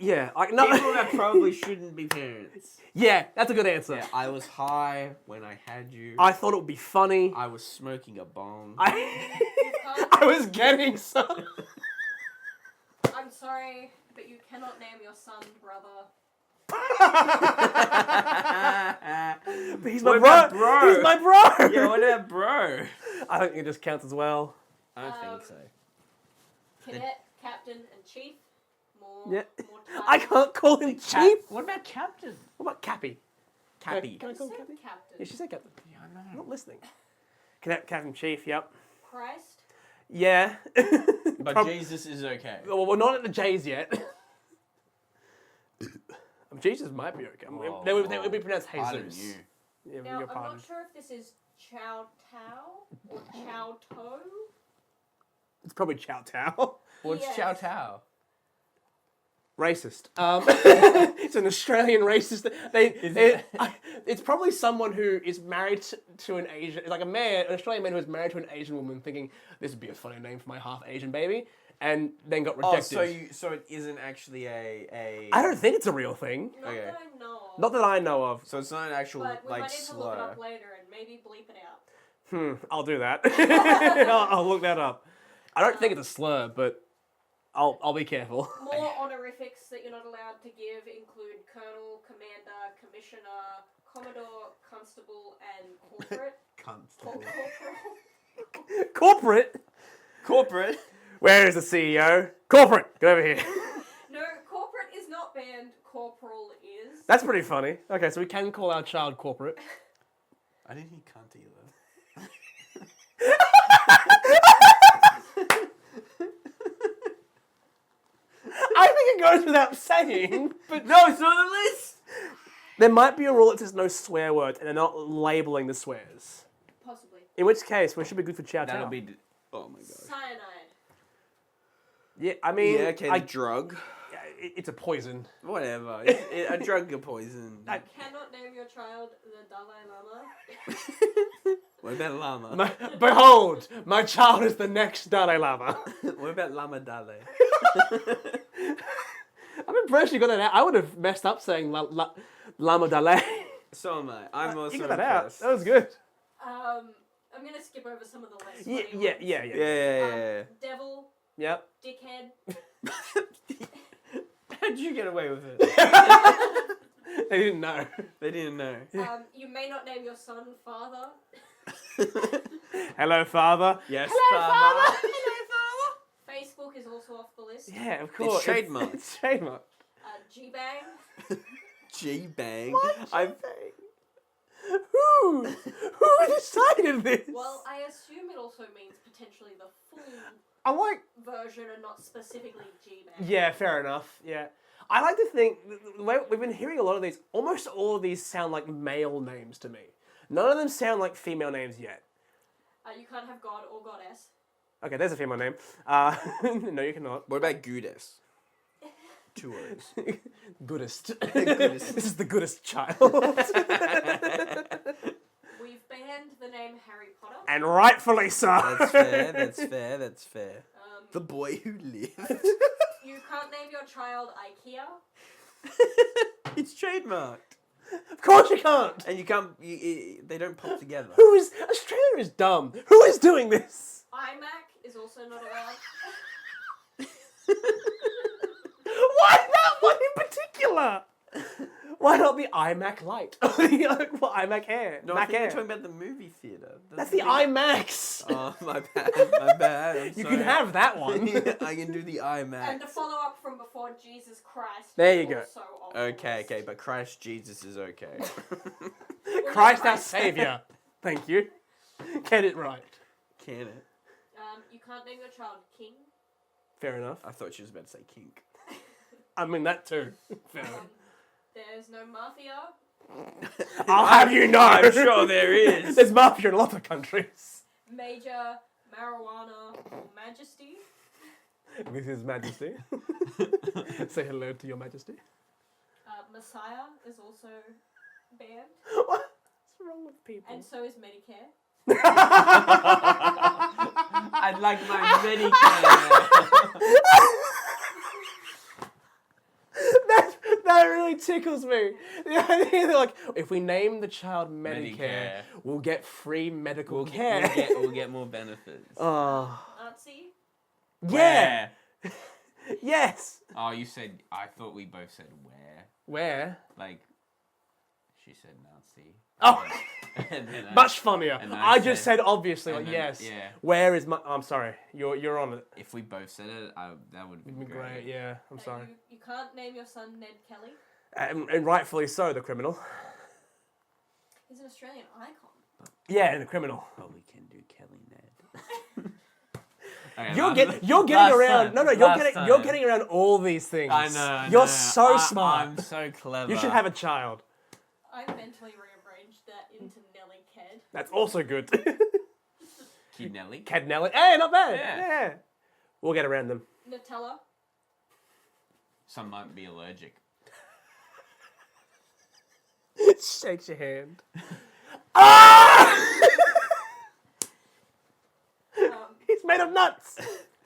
Yeah, People that probably shouldn't be parents. Yeah, that's a good answer. Yeah, I was high when I had you. I thought it would be funny. I was smoking a bong. I was getting some. I'm sorry, but you cannot name your son brother. But he's my What bro. about bro? He's my bro. Yeah, what about bro? I think it just counts as well. I don't think so. Cadet, captain, and chief. More. Yeah. More I titles. can't call him chief. What about captain? What about Cappy? Cappy. Can I I call him said Cappy? captain. Yeah, she said Captain. Yeah, I I'm know. not listening. Captain Chief, yep. Christ. Yeah. But Jesus is okay. Well, we're not at the J's yet. Jesus might be okay. Whoa, They would be pronounced Pardon Jesus. you. Yeah, Now, you're I'm pardoned. not sure if this is Chow Tao or Chow To. It's probably Chow Tao. What's Yes. Chow Tao? Racist. It's an Australian racist. It's probably someone who is married to an Asian, like an Australian man who is married to an Asian woman, thinking this would be a funny name for my half Asian baby, and then got rejected. Oh, so it isn't actually a. I don't think it's a real thing. Not Okay. that I know of. Not that I know of. So it's not an actual But we like might need to look it slur. up later and maybe bleep it out. I'll do that. I'll look that up. I don't think it's a slur, but I'll be careful. More honorifics that you're not allowed to give include Colonel, Commander, Commissioner, Commodore, Constable, and Corporate. Constable. Corporate? Corporate. Where is the CEO? Corporate! Get over here. No, Corporate is not banned. Corporal is. That's pretty funny. Okay, so we can call our child corporate. I didn't hear cunt either. I think it goes without saying, but No, it's not on the list. there might be a rule that says no swear words, and they're not labeling the swears. Possibly. In which case, we should be good for chow That'll chow. be. Oh my god. Cyanide. Yeah, I mean, Yeah, okay. I- The drug. it's a poison. Whatever. A drug or poison. Cannot name your child the Dalai Lama. What about llama? Behold, my child is the next Dalai Lama. What about lama dale? I'm impressed you got that out. I would have messed up saying Lama Dalai. So am I. I'm also You got that out. impressed. That was good. I'm gonna skip over some of the less Yeah, funny yeah, ones. yeah, Yeah, yeah. yeah, yeah. Devil, Yep. dickhead. How'd you get away with it? They didn't know. They didn't know. You may not name your son father. Hello, father. Yes, Hello, father. Facebook is also off the list. Yeah, of course. trademarked. It's trademarked. G-Bang. G-bang. What? I've Who? Who decided this? Well, I assume it also means potentially the full I like. version and not specifically G-Man. Yeah, fair enough. Yeah. I like to think, the way we've been hearing a lot of these, almost all of these sound like male names to me. None of them sound like female names yet. You can't have God or Goddess. Okay, there's a female name. No, you cannot. What about Goodess? 2 O's. Goodest. Goodest. This is the goodest child. We've banned the name Harry Potter. And rightfully so. That's fair, that's fair, that's fair. The boy who lived. You can't name your child IKEA. It's trademarked. Of course you can't. And you can't, they don't pop together. Australia is dumb. Who is doing this? iMac is also not allowed. Why that one in particular? Why not the iMac Lite? What, iMac Air? No, Mac I think Air. you're talking about the movie theatre. That's the iMacs. Oh, my bad. I'm You sorry. can have that one. I can do the iMac. And to follow up from before, Jesus Christ. There you is go. also on the list. Okay, but Christ Jesus is okay. Christ our Saviour. Thank you. Get it right. Can it? You can't name your child King. Fair enough. I thought she was about to say kink. I mean, that too. Fair enough. There's no mafia. I'll have you know. I'm sure there is. There's mafia in a lot of countries. Major, marijuana, or majesty. This is Majesty. Say hello to your Majesty. Messiah is also banned. What's wrong with people? And so is Medicare. I'd like my Medicare. That really tickles me. The idea that, like, if we name the child Medicare, we'll get free medical care. We'll get more benefits. Oh. Nazi. Yeah. Yes. Oh, you said, I thought we both said where. Where? Like, she said Nazi. Oh. And then Much funnier. and I just said obviously, like, then, yes. yeah. Where is my... I'm sorry. You're on it. If we both said it, that would have been Great, yeah. I'm sorry. You can't name your son Ned Kelly. And rightfully so, the criminal. He's an Australian icon. Yeah, and the criminal. But we can do Kelly Ned. Okay, You're getting last around. time, You're getting around all these things. I know. You're so smart. I'm so clever. You should have a child. I mentally rearranged that into Nelly Ked. That's also good. Kid Nelly. Cadnelli. Hey, not bad. Yeah. Yeah. We'll get around them. Nutella. Some might be allergic. Shakes your hand. Ah! He's made of nuts.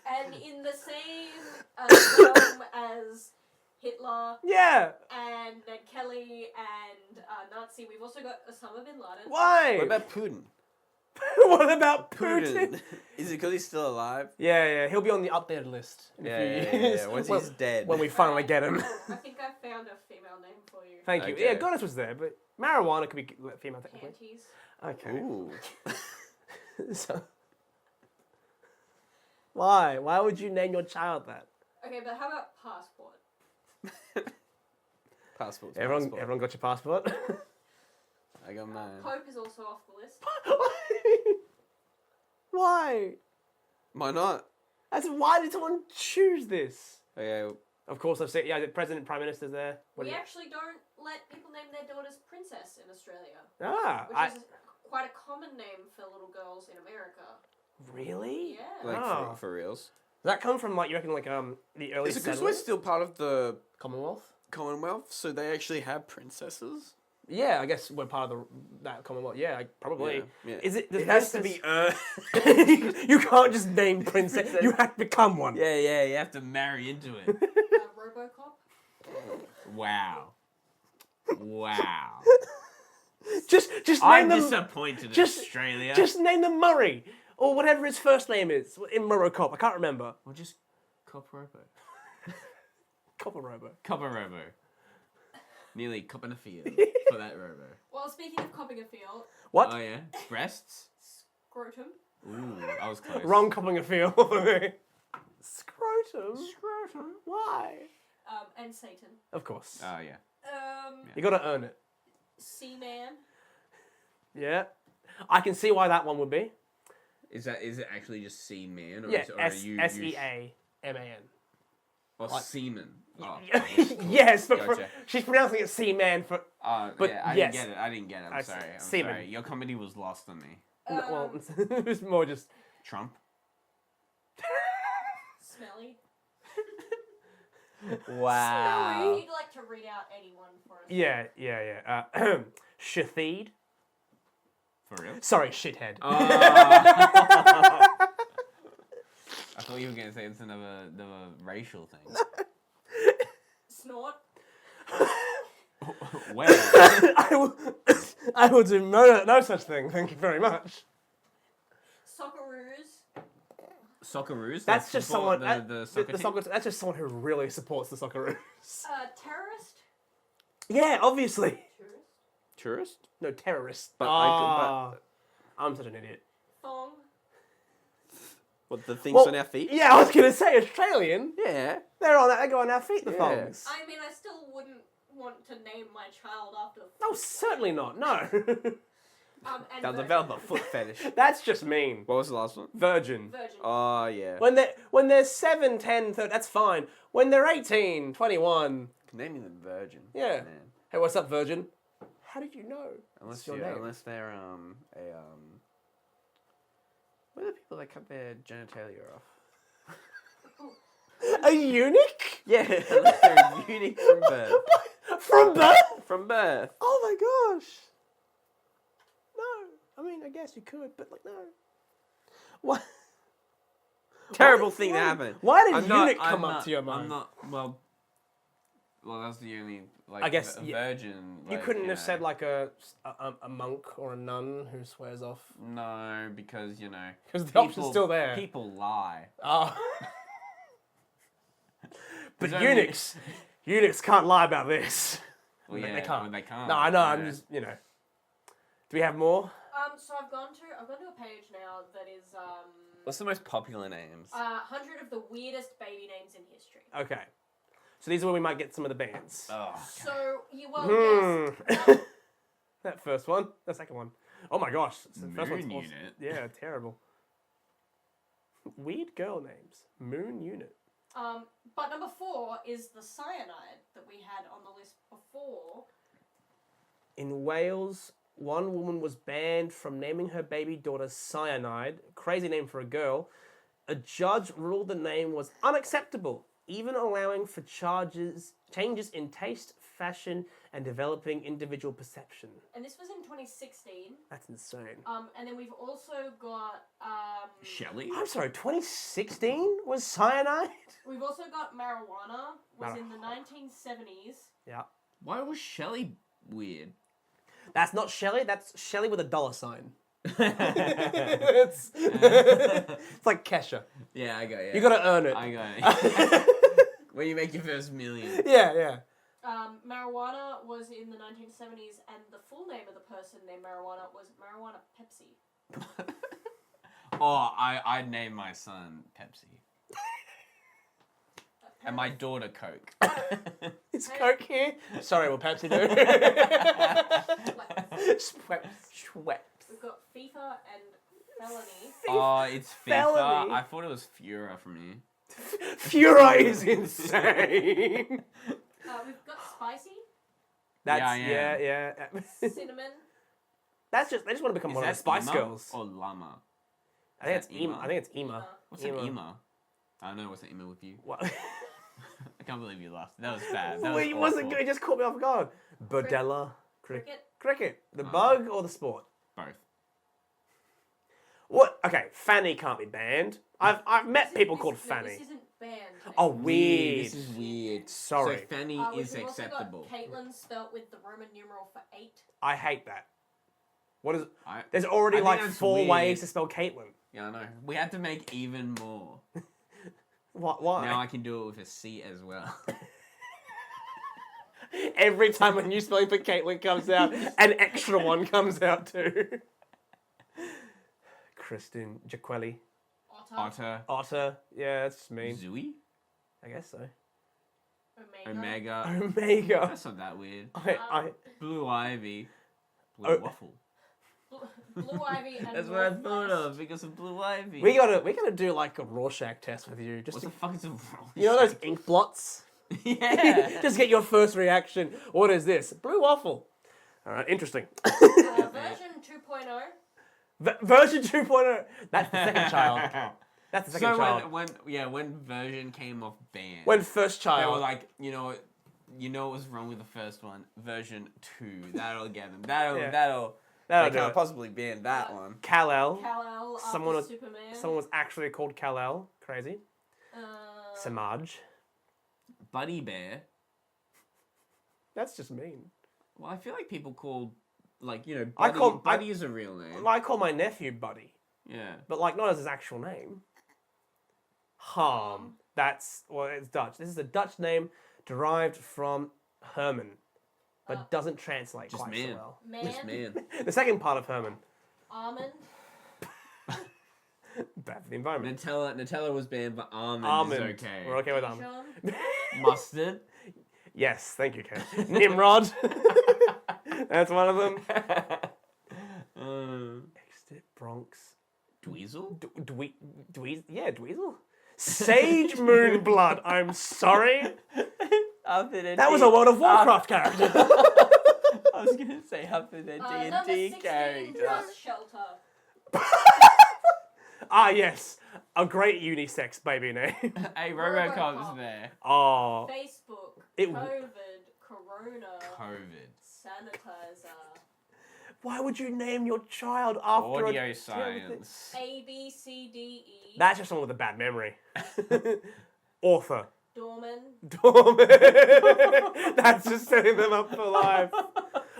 And in the same realm as Hitler Yeah. and Ned Kelly and Nazi, we've also got Osama bin Laden. Why? What about Putin? What about Putin? Is it because he's still alive? Yeah. He'll be on the updated list in a few years. Once he's dead. When we finally get him. I think I found a female name for you. Thank you. Okay. Yeah, Goddess was there, but marijuana could be female technically. Panties. Okay. Ooh. So, why? Why would you name your child that? Okay, but how about passport? Passports. Everyone got your passport? I got mine. Pope is also off the list. Why? Why not? Why did someone choose this? Okay. Of course, I've seen. Yeah, the president, prime minister's there. We actually don't let people name their daughters Princess in Australia, Ah, which is quite a common name for little girls in America. really? Yeah. Like Oh. for reals. Does that come from the early Is it because we're settlers? still part of the Commonwealth? Commonwealth, so they actually have princesses? Yeah, I guess we're part of that Commonwealth. Yeah, probably. Yeah. Is it? It has to be earned. You can't just name princess. You have to become one. Yeah, you have to marry into it. RoboCop. Wow. Just I'm name them. disappointed just- in Australia. Just name them Murray or whatever his first name is in RoboCop. I can't remember. Or just Cop Robo. Copper Robo. Copper Robo. Nearly cop in a field for that Robo. Well, speaking of copping a field, What? Oh yeah? Breasts? scrotum. Ooh, I was close. Wrong copping a field. Scrotum. Scrotum. Why? And Satan. Of course. Oh yeah. You got to earn it. Seaman. Yeah. I can see why that one would be. Is it actually just seaman? Or Yeah, or are you Seaman. or seaman? Oh, Yes, but Gotcha. she's pronouncing it Seaman for... But yeah, I yes. didn't get it. I didn't get it. I'm sorry. I'm seaman. sorry. Your comedy was lost on me. Well, it was more just... Trump. Smelly. Wow. If you'd like to read out anyone for us. Yeah. Shatheed. For real? Sorry, shithead. I thought you were going to say it's another racial thing. Snort. Where? I will do no such thing. Thank you very much. Socceroos. Socceroos? That's just football- someone. The soccer team? That's just someone who really supports the Socceroos. Terrorist. Yeah, obviously. Tourist? No, terrorist. But I'm such an idiot. Thong. What, the things Well, on our feet? Yeah, I was gonna say Australian. Yeah. They go on our feet. The Yeah. thongs. I mean, I still wouldn't want to name my child after. No, certainly not. No. And They'll virgin. develop a foot fetish. That's just mean. What was the last one? Virgin. Virgin. Oh, yeah. When they're 7, 10, 13, that's fine. When they're 18, 21. Naming them Virgin. Yeah. Man. Hey, what's up, Virgin? How did you know? Unless your name. they're what are the people that cut their genitalia off? A eunuch? Yeah, unless they're unique from birth. From birth? From birth. Oh my gosh. No. I mean, I guess you could, but like, no. What? Terrible thing to happen. Why did I'm eunuch not- come I'm up not- to your mind? I'm not, well, that's the only, like, I guess, a yeah, virgin. You like, couldn't have know. said like a monk or a nun who swears off. No, because, Because the option's still there. People lie. Oh. But There's only- eunuchs can't lie about this. Well, They yeah, can't. well, they can't. No, I know. yeah. I'm just, Do we have more? So I've gone to a page now that is What's the most popular names? 100 of the weirdest baby names in history. Okay. So these are where we might get some of the bands. Oh, So yes. That first one. The second one. Oh my gosh. The first Moon one's awesome. Unit. Yeah, terrible. Weird girl names. Moon Unit. But number 4 is the cyanide that we had on the list before. In Wales, one woman was banned from naming her baby daughter Cyanide, crazy name for a girl. A judge ruled the name was unacceptable, even allowing for changes in taste, fashion, and developing individual perception. And this was in 2016. That's insane. And then we've also got Shelley? I'm sorry, 2016 was Cyanide? we've also got marijuana. Was in the 1970s. Yeah. Why was Shelley weird? That's not Shelley, that's Shelley with a dollar sign. Yeah, It's like Kesha. I got it. You gotta earn it. I got it. When you make your first million. Yeah. Marijuana was in the 1970s, and the full name of the person named Marijuana was Marijuana Pepsi. Oh, I'd name my son Pepsi. And my daughter Coke. Is Coke here? Sorry, will Pepsi do? Schweppes. We've got FIFA and Felony. Oh, it's FIFA. Felony. I thought it was Fura for me. Fura is insane. We've got Spicy, That's Yeah, Cinnamon. That's just they just want to become Is one of the that Spice Ema Girls. or Llama? I think is it's that Ema. Ema? I think it's Ema. What's Ema. an emo? I don't know what's an emo with you. What? I can't believe you laughed. That was bad. That Wait, was wasn't awful. good. It just caught me off guard. Burdella. Cricket. Cricket. The bug or the sport? Both. What? Okay, Fanny can't be banned. I've met people called Fanny. This isn't banned. Oh, weird. This is weird. Sorry. So Fanny We've is also acceptable. got Caitlin spelt with the Roman numeral for 8. I hate that. What is? I- There's already I think like that's 4 weird. ways to spell Caitlin. Yeah, I know. We had to make even more. Why? Now I can do it with a C as well. Every time a new spelling for Caitlin comes out, an extra one comes out too. Kristen, Jaquelli, Otter. Otter. Yeah, that's mean. Zooey? I guess so. Omega. Omega. That's not that weird. I Blue Ivy. Blue Oh. Waffle. Blue Ivy and That's what I Northwest. thought of because of Blue Ivy. We gotta do like a Rorschach test with you. Just What to, the fuck is a you know those ink blots? Yeah. Just get your first reaction. What is this? Blue waffle. All right, interesting. Version 2.0. Version 2.0. That's the second child. That's the second So child. when version came off ban, When first they were child. like, you know what was wrong with the first one? Version 2. That'll get them. That'll That'll they do can't it. possibly ban that one. Kal-El. Kal-El after Someone was- Superman. Someone was actually called Kal-El. Crazy. Samaj. Buddy Bear. That's just mean. Well, I feel like people call I Buddy is a real name. I call my nephew Buddy, Yeah. but like not as his actual name. Harm. It's Dutch. This is a Dutch name derived from Herman, but doesn't translate Just quite man. so well. Man. Just man. The second part of Herman. Almond. Bad for the environment. Nutella was banned, but almond Almond. is okay. We're okay with almond. Dijon. Mustard. Yes, thank you, Ken. Nimrod. That's one of them. Exit Bronx. Dweezil? Dweezil. Sage Moonblood. I'm sorry. That was a World of Warcraft character. I was gonna say after the Number D&D 16, character. Bus Shelter. Ah, yes. A great unisex baby name. Hey, Robocop's there. Oh. Facebook. It- COVID. Corona. COVID. Sanitizer. Why would you name your child after Audio a science. A, B, C, D, E. That's just someone with a bad memory. Author. Dorman. Dorman. That's just setting them up for life.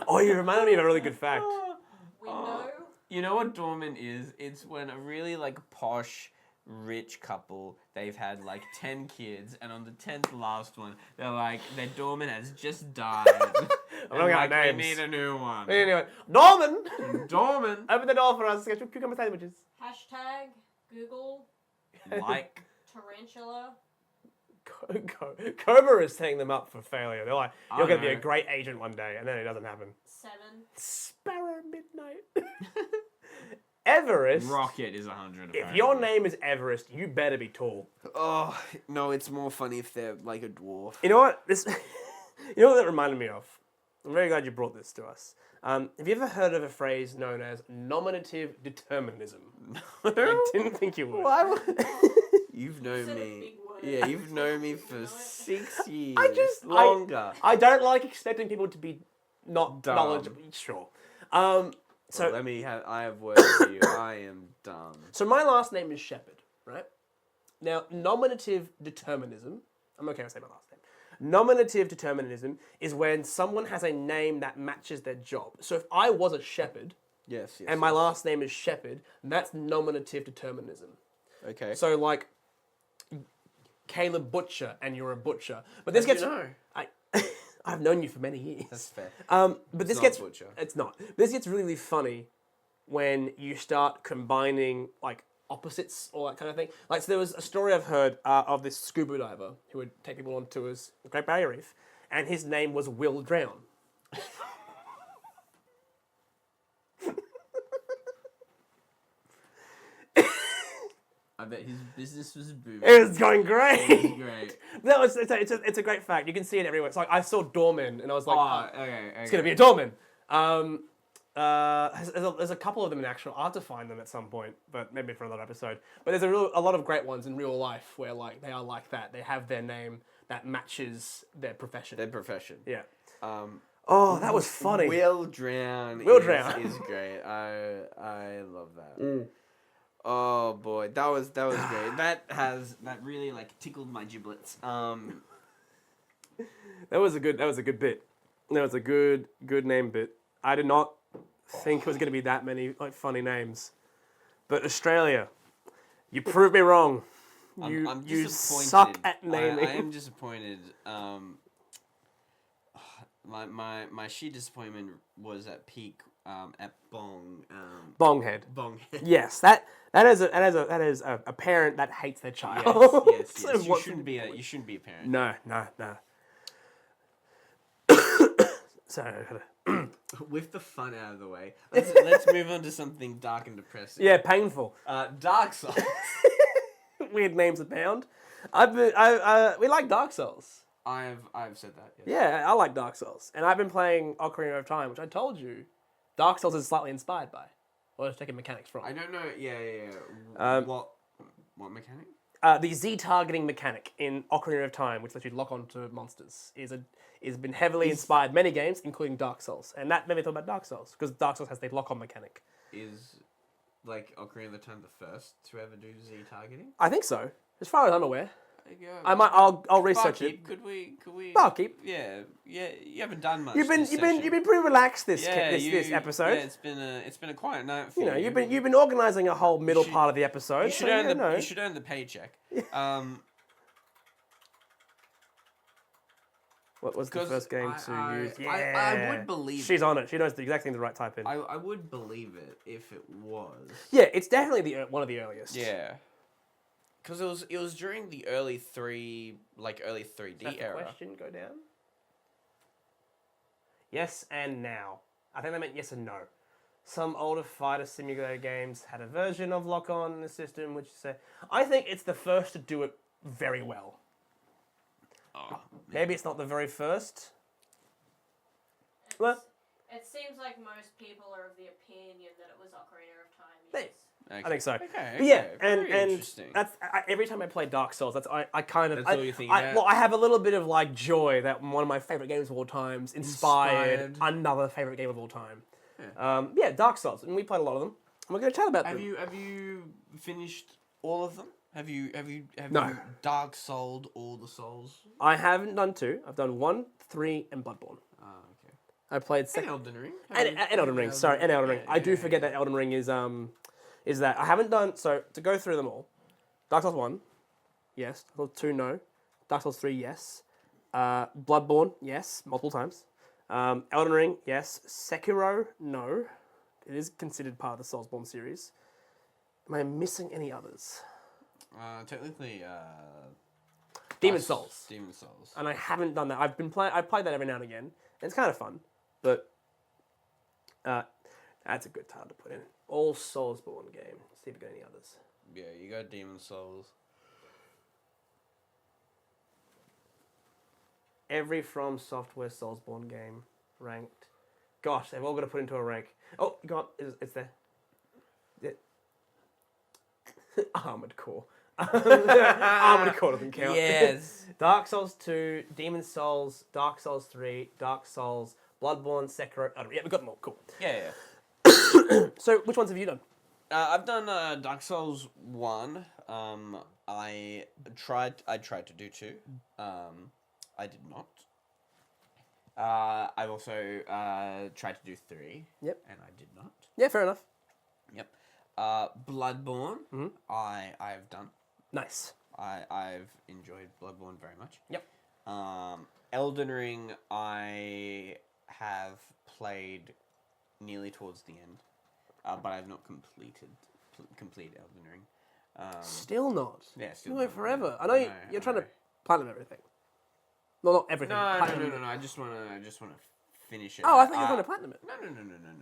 Oh, you reminded me of a really good fact. Window. You know what dormant is? It's when a really posh, rich couple, they've had 10 kids, and on the 10th last one, they're like, their dormant has just died. I'm not like, names. we need a new one. Anyway, Norman, Dormant. open the door for us. Get your cucumber sandwiches. Hashtag. Google. Like. Tarantula. Cobra is setting them up for failure. They're like, you're I going to be a know. great agent one day, and then it doesn't happen. 7. Sparrow Midnight. Everest. Rocket is 100. If your name is Everest, you better be tall. Oh, no, it's more funny if they're like a dwarf. You know what? You know what that reminded me of? I'm very glad you brought this to us. Have you ever heard of a phrase known as nominative determinism? I didn't think you would. Why would... You've known Is it a me. big word? Yeah, you've known me for 6 years. Longer. I don't like expecting people to be not Dumb. knowledgeable. Sure. So I have words for you. I am dumb. So my last name is Shepherd, right? Now, nominative determinism, I'm okay with saying my last name. Nominative determinism is when someone has a name that matches their job. So if I was a shepherd Yes. and my last name is Shepherd, that's nominative determinism. Okay. So like Caleb Butcher and you're a butcher. But this How do gets you know? I've known you for many years. That's fair. But this not gets Butcher. It's not. This gets really funny when you start combining opposites or that kind of thing. So there was a story I've heard of this scuba diver who would take people on tours in the Great Barrier Reef, and his name was Will Drown. I bet his business was booming. It was going great. It was great. No, it's a great fact. You can see it everywhere. It's like I saw doorman and I was like, Okay. it's gonna be a doorman. There's a couple of them in actual. I'll have to find them at some point, but maybe for another episode. But there's a lot of great ones in real life where they are like that. They have their name that matches their profession. Their profession. Yeah. Oh, that was funny. Will Drown is great. I love that. Oh boy, that was great. That really tickled my giblets. That was a good bit. That was a good name bit. I did not think it was going to be that many funny names, but Australia, you proved me wrong. I'm You disappointed. suck at naming. I am disappointed. My sheer disappointment was at peak at Bong. Bonghead. Bonghead. Yes, that is a parent that hates their child. Yes. So You shouldn't be a parent. No. Sorry, I gotta... With the fun out of the way, let's move on to something dark and depressing. Yeah, painful. Dark Souls. Weird names abound. We like Dark Souls. I've said that. Yes. Yeah, I like Dark Souls. And I've been playing Ocarina of Time, which I told you Dark Souls is slightly inspired by. Or it's taking mechanics from. I don't know. Yeah. What mechanic? The Z targeting mechanic in Ocarina of Time, which lets you lock onto monsters, is been heavily inspired many games, including Dark Souls. And that made me thought about Dark Souls, because Dark Souls has the lock-on mechanic. Is like Ocarina of Time the first to ever do Z targeting? I think so. As far as I'm aware. Yeah. I'll research Barkeep, it. Could we? Barkeep. Yeah. You haven't done much. You've been pretty relaxed this episode. Yeah, it's been a quiet night for you. You've been organising a whole middle part of the episode. You should earn the paycheck. What was the first game to use? Yeah. I would believe she's on it. She knows the exact thing to right type in. I would believe it if it was. Yeah, it's definitely one of the earliest. Yeah. Because it was during the early 3D era. Question go down. Yes and now. I think they meant yes and no. Some older fighter simulator games had a version of lock-on in the system, which I think it's the first to do it very well. Oh, maybe it's not the very first. Well, it seems like most people are of the opinion that it was Ocarina of Time. Yes. Okay. I think so. Okay. But yeah, Very and interesting. that's every time I play Dark Souls, that's That's all you think about? Well, I have a little bit of like joy that one of my favorite games of all times inspired another favorite game of all time. Yeah. Dark Souls, and we played a lot of them. And we're going to chat about them. Have you finished all of them? Have you No. you Dark Souled all the souls? I haven't done 2. I've done 1, 3, and Bloodborne. Oh, okay. I played And Elden Ring. And Elden Ring. Sorry, and Elden Ring. I do forget that Elden Ring is that I haven't done, so to go through them all, Dark Souls 1, yes. Dark Souls 2, no. Dark Souls 3, yes. Bloodborne, yes, multiple times. Elden Ring, yes. Sekiro, no. It is considered part of the Soulsborne series. Am I missing any others? Technically, Demon's Souls. Demon's Souls. And I haven't done that. I've played that every now and again. It's kind of fun, but that's a good title to put in. All Soulsborne game. See if we got any others. Yeah, you got Demon's Souls. Every From Software Soulsborne game ranked. Gosh, they've all got to put into a rank. Oh, you got it's there. Armored Core. Armored Core doesn't count. Yes. Dark Souls 2, Demon's Souls, Dark Souls 3, Dark Souls, Bloodborne, Sekiro. Oh, yeah, we got them all. Cool. Yeah. So, which ones have you done? I've done Dark Souls 1. I tried to do 2. I did not. I've also tried to do 3. Yep. And I did not. Yeah, fair enough. Yep. Bloodborne. Mhm. I've done. Nice. I've enjoyed Bloodborne very much. Yep. Elden Ring, I have played nearly towards the end, but I've not completed Elden Ring. Still not. Yeah, still You wait not. forever. I know you're trying to platinum everything. No, not everything. No. Platinum. I just wanna finish it. Oh, I thought you were trying to platinum it.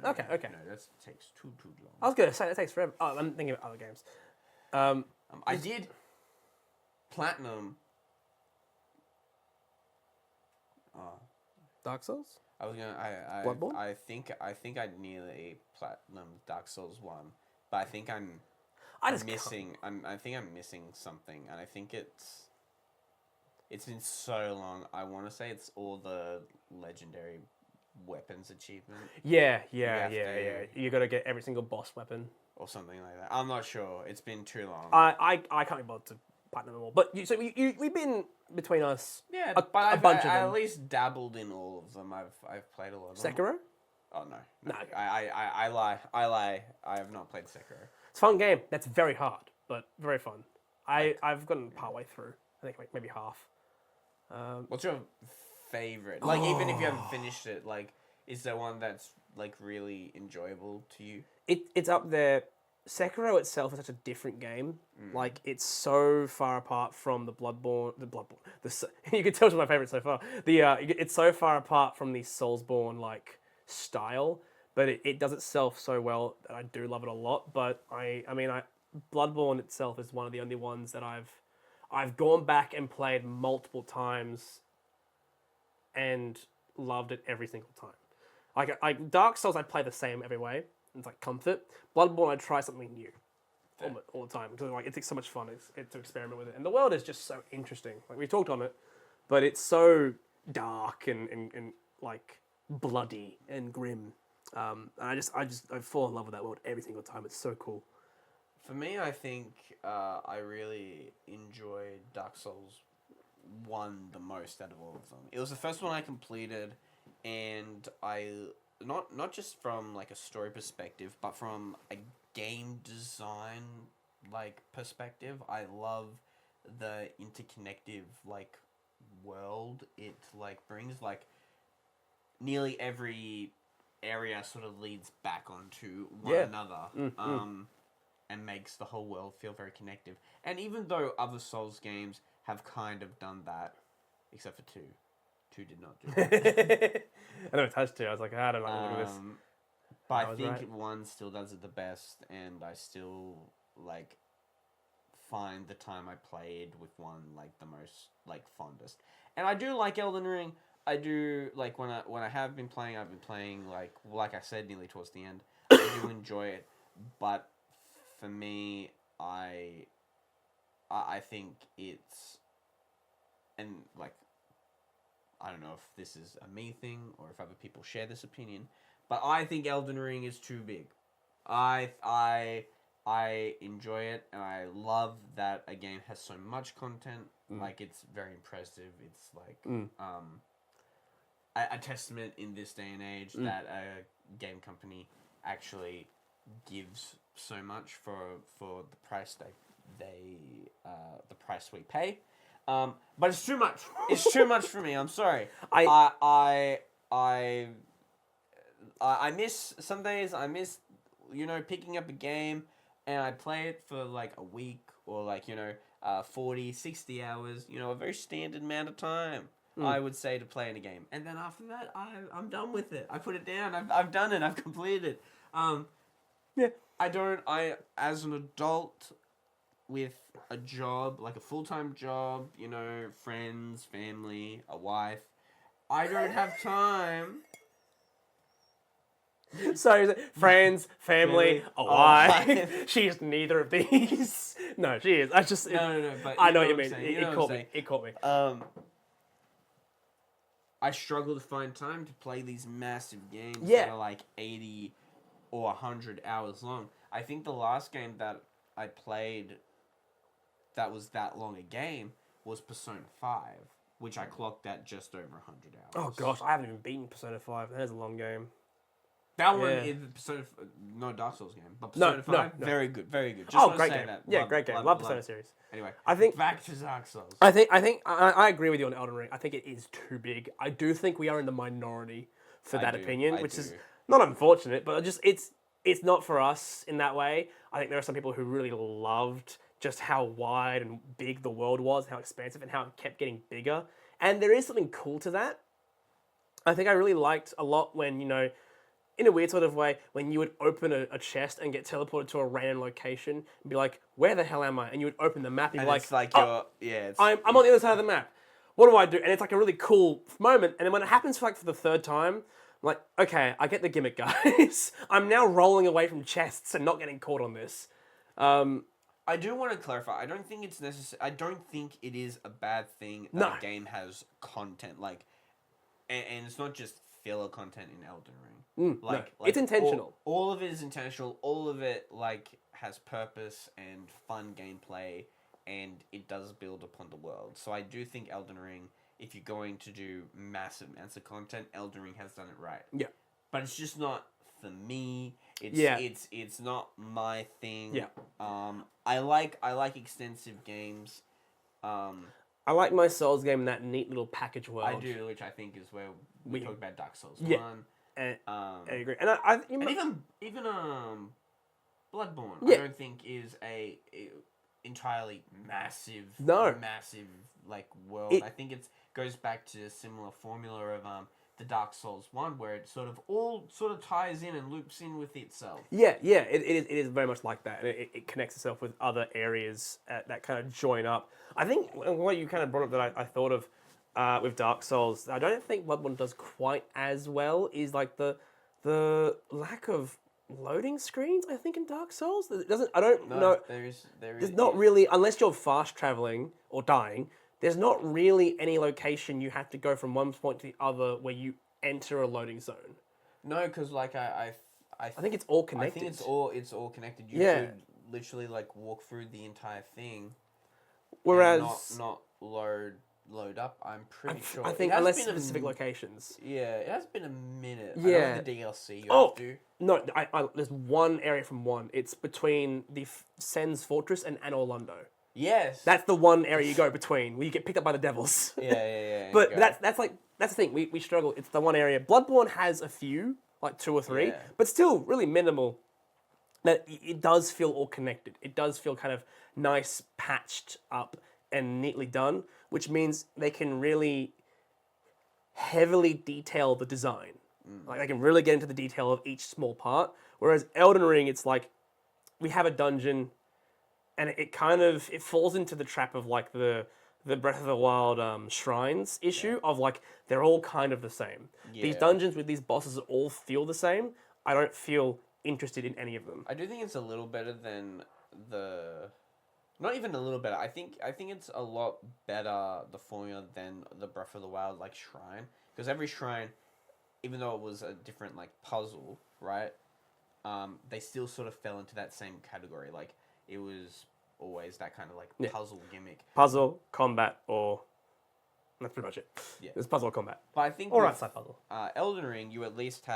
No. Okay. No, that takes too long. I was going to say, that takes forever. Oh, I'm thinking of other games. I did platinum. Dark Souls? I was gonna. Bloodborne? I think I nearly platinum Dark Souls 1, but I think I'm missing. I think I'm missing something, and I think it's been so long. I want to say it's all the legendary weapons achievement. Yeah. You got to get every single boss weapon. Or something like that. I'm not sure. It's been too long. I can't be bothered to platinum them all. But we've been between us. Yeah, a bunch of I them. at least dabbled in all of them. I've played a lot of them. Sekiro? Oh no. No, okay. I lie. I have not played Sekiro. It's a fun game. That's very hard, but very fun. I've gotten partway through. I think maybe half. What's your favorite? Like even if you haven't finished it, like is there one that's like really enjoyable to you? It's up there Sekiro itself is such a different game. Like, it's so far apart from the Bloodborne. You can tell it's my favorite so far. It's so far apart from the Soulsborne like style, but it does itself so well that I do love it a lot. But Bloodborne itself is one of the only ones that I've gone back and played multiple times, and loved it every single time. Like Dark Souls, I play the same every way. It's like comfort. Bloodborne, I try something new all the time. Because like, it's so much fun to experiment with it. And the world is just so interesting. Like, we talked on it, but it's so dark and like bloody and grim. And I fall in love with that world every single time. It's so cool. For me, I think I really enjoyed Dark Souls 1 the most out of all of them. It was the first one I completed, and not just from like a story perspective, but from a game design like perspective, I love the interconnective like world it like brings. Like, nearly every area sort of leads back onto one another, and makes the whole world feel very connective. And even though other Souls games have kind of done that, except for 2. 2 did not do that. I never touched 2. I was like, I don't like look at this. But I think 1 still does it the best, and I still like find the time I played with 1 like the most like fondest. And I do like Elden Ring. I do like when I have been playing. I've been playing like I said, nearly towards the end. I do enjoy it, but for me, I think it's, and like, I don't know if this is a me thing or if other people share this opinion, but I think Elden Ring is too big. I enjoy it, and I love that a game has so much content. Like, it's very impressive. It's like a testament in this day and age that a game company actually gives so much for the price the price we pay. But it's too much. It's too much for me. I'm sorry. I miss some days. I miss, picking up a game and I play it for like a week or like 40, 60 hours. A very standard amount of time. I would say to play in a game, and then after that, I'm done with it. I put it down. I've done it. I've completed it. I as an adult with a job, like a full-time job, friends, family, a wife, I don't have time. So, friends, family, a wife. She's neither of these. No, she is. No. But I know what you mean. It caught me. I struggle to find time to play these massive games that are like 80 or 100 hours long. I think the last game that I played that was that long a game was Persona 5, which I clocked at just over 100 hours. Oh gosh, I haven't even beaten Persona 5. That is a long game. That one is Persona, no Dark Souls game, but Persona 5, no. very good. Just great game. That. Great game. Love Persona series. Anyway, I think back to Dark Souls. I agree with you on Elden Ring. I think it is too big. I do think we are in the minority for that opinion, which is not unfortunate, but it's not for us in that way. I think there are some people who really loved just how wide and big the world was, how expansive, and how it kept getting bigger. And there is something cool to that. I think I really liked a lot when, in a weird sort of way, when you would open a chest and get teleported to a random location and be like, where the hell am I? And you would open the map and be like, it's like I'm on the other side of the map. What do I do? And it's like a really cool moment. And then when it happens for the third time, I'm like, okay, I get the gimmick, guys. I'm now rolling away from chests and not getting caught on this. I do want to clarify. I don't think it's necessary. I don't think it is a bad thing that a game has content and it's not just filler content in Elden Ring. It's intentional. All of it is intentional. All of it has purpose and fun gameplay, and it does build upon the world. So I do think Elden Ring, if you're going to do massive amounts of content, Elden Ring has done it right. Yeah. But it's just not for me. It's not my thing. Yeah. I like extensive games. I like my Souls game in that neat little package world. I do, which I think is where we talk about Dark Souls 1. And I agree. And even Bloodborne, Yeah. I don't think is a entirely massive, No. massive like world. I think it goes back to a similar formula of the Dark Souls 1, where it all ties in and loops in with itself. Yeah, it is very much like that. And it connects itself with other areas that kind of join up. I think what you kind of brought up that I thought of with Dark Souls, I don't think Bloodborne does quite as well, is like the lack of loading screens, I think, in Dark Souls. It doesn't, I don't know. There's not really, unless you're fast traveling or dying, there's not really any location you have to go from one point to the other where you enter a loading zone. No, because like I think it's all connected. I think it's all connected. You could literally like walk through the entire thing, whereas and not load up. I'm pretty sure. I think unless specific locations. Yeah, it has been a minute. Yeah. I know the DLC you have to. No, there's one area from one. It's between the Sen's Fortress and Anor Londo. Yes. That's the one area you go between where you get picked up by the devils. Yeah. But that's the thing. We struggle. It's the one area. Bloodborne has a few, like 2 or 3, but still really minimal. That it does feel all connected. It does feel kind of nice, patched up, and neatly done, which means they can really heavily detail the design. Like they can really get into the detail of each small part. Whereas Elden Ring, it's like we have a dungeon, and it kind of falls into the trap of like the Breath of the Wild shrines issue of like they're all kind of the same. Yeah. These dungeons with these bosses all feel the same. I don't feel interested in any of them. I do think it's a little better than not even a little better. I think it's a lot better, the formula, than the Breath of the Wild like shrine, because every shrine, even though it was a different like puzzle, right? They still sort of fell into that same category. Like it was always that kind of like puzzle gimmick. Puzzle, combat, or that's pretty much it. Yeah, it's puzzle or combat. But I think or with, outside puzzle. Elden Ring, you at least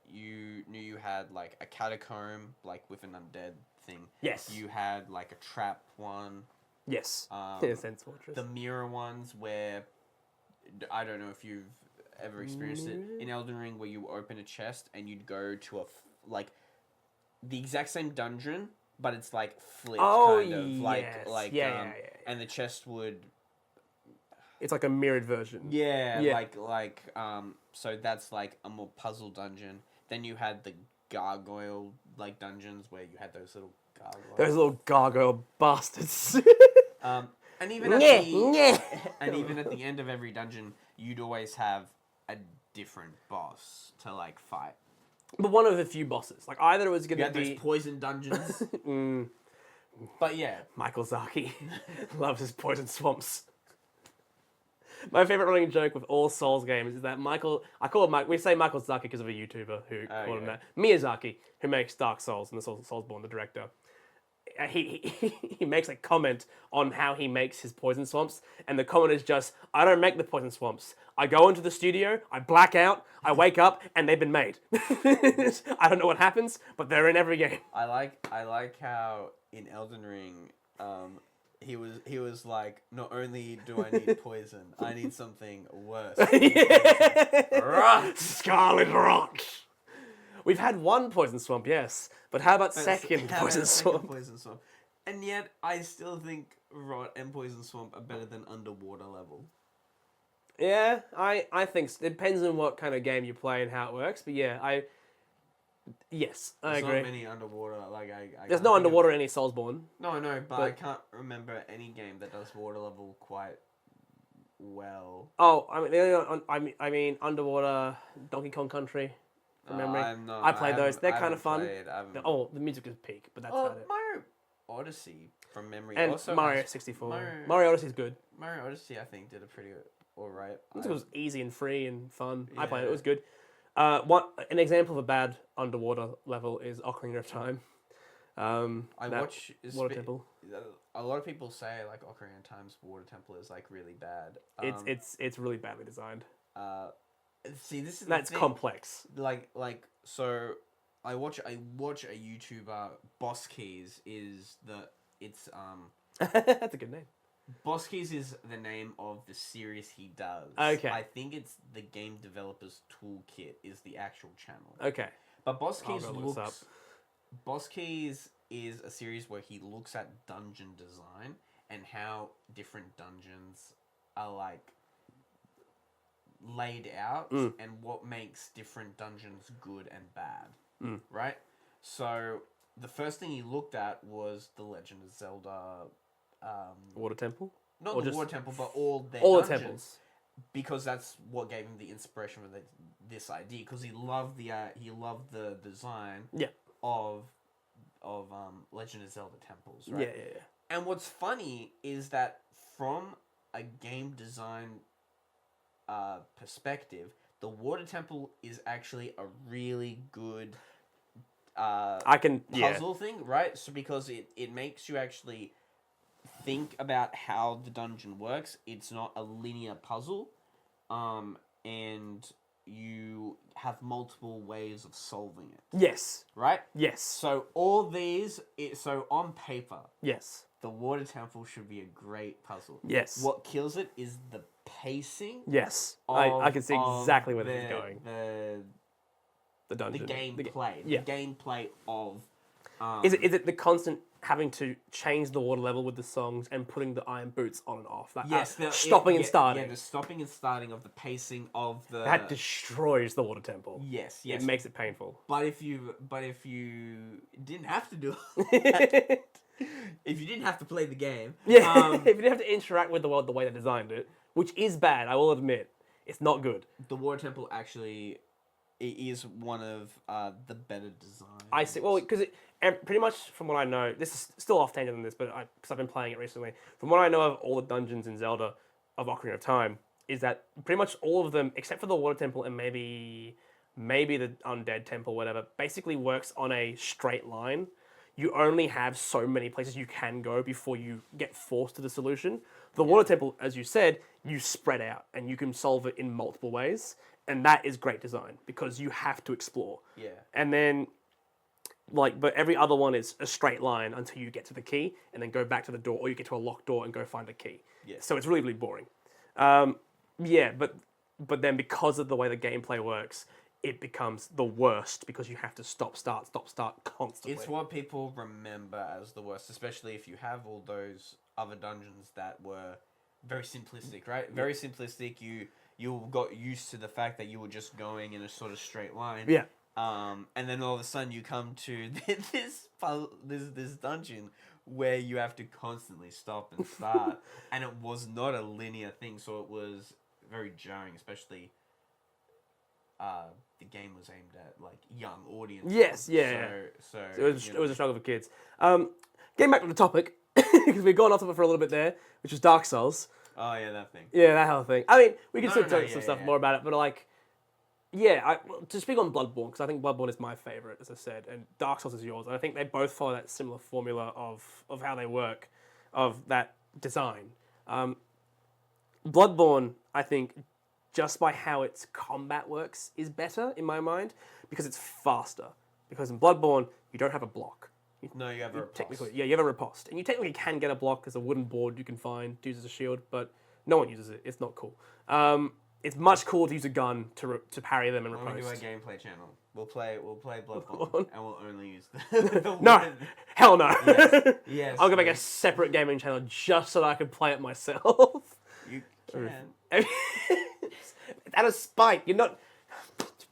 you knew you had like a catacomb, like with an undead thing. Yes. You had like a trap one. Yes. Sen's Fortress. The mirror ones where I don't know if you've ever experienced it in Elden Ring, where you open a chest and you'd go to like the exact same dungeon, but it's like flipped kind of like and the chest would. It's like a mirrored version. Yeah. So that's like a more puzzle dungeon. Then you had the gargoyle like dungeons where you had those little gargoyles. Those little gargoyle bastards. And even at the end of every dungeon, you'd always have a different boss to like fight. But one of the few bosses. Like either it was going to be those poison dungeons. But yeah, Michael Zaki loves his poison swamps. My favorite running joke with all Souls games is that we say Michael Zaki because of a YouTuber who called him that. Miyazaki, who makes Dark Souls and the Soulsborne, the director. He makes a comment on how he makes his poison swamps, and the comment is just, I don't make the poison swamps. I go into the studio, I black out, I wake up, and they've been made. I don't know what happens, but they're in every game. I like how in Elden Ring, he was like, not only do I need poison, I need something worse. Rot! Scarlet Rot! We've had one poison swamp, yes, but how about second poison swamp? And yet, I still think Rot and Poison Swamp are better than Underwater level. Yeah, I think it depends on what kind of game you play and how it works, but yeah, I agree. There's not many underwater, there's no underwater in any Soulsborne. No, but I can't remember any game that does water level quite well. Oh, I mean underwater Donkey Kong Country. From memory. I played those. They're kind of fun. The music is peak, but that's about it. Mario Odyssey from memory. And also Mario 64. Mario Odyssey is good. Mario Odyssey, I think, did a pretty alright. It was easy and free and fun. Yeah. I played it. It was good. An example of a bad underwater level is Ocarina of Time. Water Temple. A lot of people say like Ocarina of Time's Water Temple is like really bad. It's really badly designed. See, this is that's complex. So, I watch a YouTuber. Boss Keys is That's a good name. Boss Keys is the name of the series he does. Okay. I think it's the Game Developers Toolkit is the actual channel. Okay. But Boss Keys Boss Keys is a series where he looks at dungeon design and how different dungeons are like laid out and what makes different dungeons good and bad. Right? So the first thing he looked at was the Legend of Zelda Water Temple? not Or the just Water Temple, but all their all the dungeons. temples. Because that's what gave him the inspiration for this idea. Because he loved the design Yeah. of Legend of Zelda temples, right? Yeah. And what's funny is that from a game design perspective, the Water Temple is actually a really good puzzle thing, right? So because it makes you actually think about how the dungeon works. It's not a linear puzzle, and you have multiple ways of solving it. Yes. Right? Yes. So all these, so on paper, Yes. the Water Temple should be a great puzzle. Yes. What kills it is the pacing. Yes. Of, I can see exactly where the, this is going. The The dungeon. gameplay. yeah. The gameplay of... Is it the constant having to change the water level with the songs and putting the iron boots on and off? Like, stopping and starting. Yeah, the stopping and starting of the pacing of the... That destroys the Water Temple. Yes. It makes it painful. But if you didn't have to do it... if you didn't have to play the game... Yeah, if you didn't have to interact with the world the way they designed it, which is bad, I will admit. It's not good. The Water Temple actually... It is one of the better designs. I see. Well, because pretty much from what I know, this is still off tangent on this, but because I've been playing it recently, from what I know of all the dungeons in Zelda of Ocarina of Time, is that pretty much all of them, except for the Water Temple and maybe the Undead Temple, whatever, basically works on a straight line. You only have so many places you can go before you get forced to the solution. The Water Temple, as you said, you spread out and you can solve it in multiple ways. And that is great design because you have to explore. Yeah. And then, but every other one is a straight line until you get to the key and then go back to the door, or you get to a locked door and go find a key. Yeah. So it's really, really boring. But then because of the way the gameplay works, it becomes the worst because you have to stop, start constantly. It's what people remember as the worst, especially if you have all those other dungeons that were very simplistic, right? Very simplistic. You got used to the fact that you were just going in a sort of straight line. Yeah. And then all of a sudden you come to this dungeon where you have to constantly stop and start, and it was not a linear thing, so it was very jarring, especially the game was aimed at like young audiences. Yes, yeah. So it was a struggle for kids. Getting back to the topic, because we've gone off of it for a little bit there, which was Dark Souls. Oh yeah, that thing. Yeah, that whole thing. I mean, we can still talk some stuff yeah. more about it, but to speak on Bloodborne, because I think Bloodborne is my favorite, as I said, and Dark Souls is yours, and I think they both follow that similar formula of how they work, of that design. Bloodborne, I think, just by how its combat works, is better in my mind because it's faster. Because in Bloodborne, you don't have a block. No, you have a riposte. Technically, yeah, you have a riposte. And you technically can get a block. There's a wooden board you can find to use as a shield, but no one uses it. It's not cool. It's much cooler to use a gun to parry them and riposte. When we do a gameplay channel, we'll play Bloodborne, and we'll only use the No, one. hell no. Yes. I'll go make a separate gaming channel just so that I can play it myself. You can. Out of spite, you're not...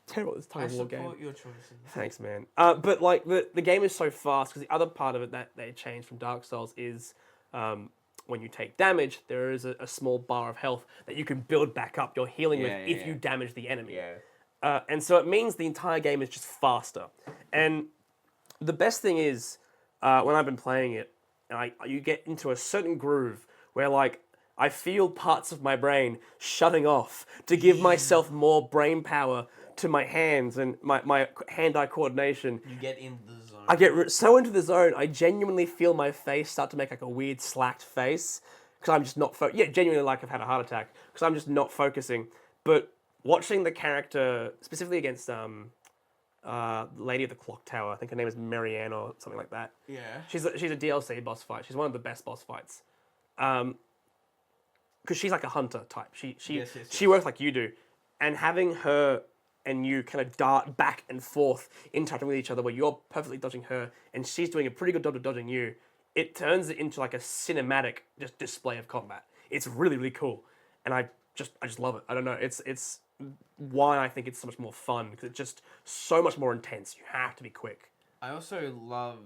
Terrible at this time I of war game. support your choices. Thanks, man. But like the game is so fast because the other part of it that they changed from Dark Souls is when you take damage, there is a small bar of health that you can build back up your healing with if you damage the enemy. Yeah. And so it means the entire game is just faster. And the best thing is when I've been playing it, you get into a certain groove where like I feel parts of my brain shutting off to give myself more brain power to my hands and my hand-eye coordination. You get in the zone. I get so into the zone, I genuinely feel my face start to make like a weird slacked face because I'm just not genuinely like I've had a heart attack because I'm just not focusing. But watching the character specifically against Lady of the Clock Tower, I think her name is Marianne or something like that. Yeah. She's a DLC boss fight. She's one of the best boss fights. Because she's like a hunter type. She works like you do. And having her and you kind of dart back and forth, interacting with each other, where you're perfectly dodging her, and she's doing a pretty good job of dodging you. It turns it into like a cinematic just display of combat. It's really, really cool, and I just love it. I don't know. It's why I think it's so much more fun, because it's just so much more intense. You have to be quick. I also love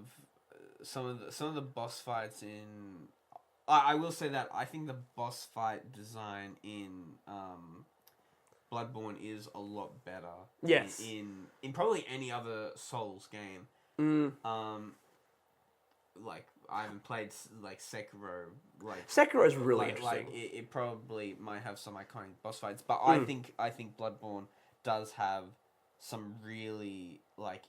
some of the boss fights in. I will say that I think the boss fight design in Bloodborne is a lot better. Yes. In probably any other Souls game. Like I haven't played like Sekiro. Sekiro is really interesting. Like it probably might have some iconic boss fights, but I think Bloodborne does have some really like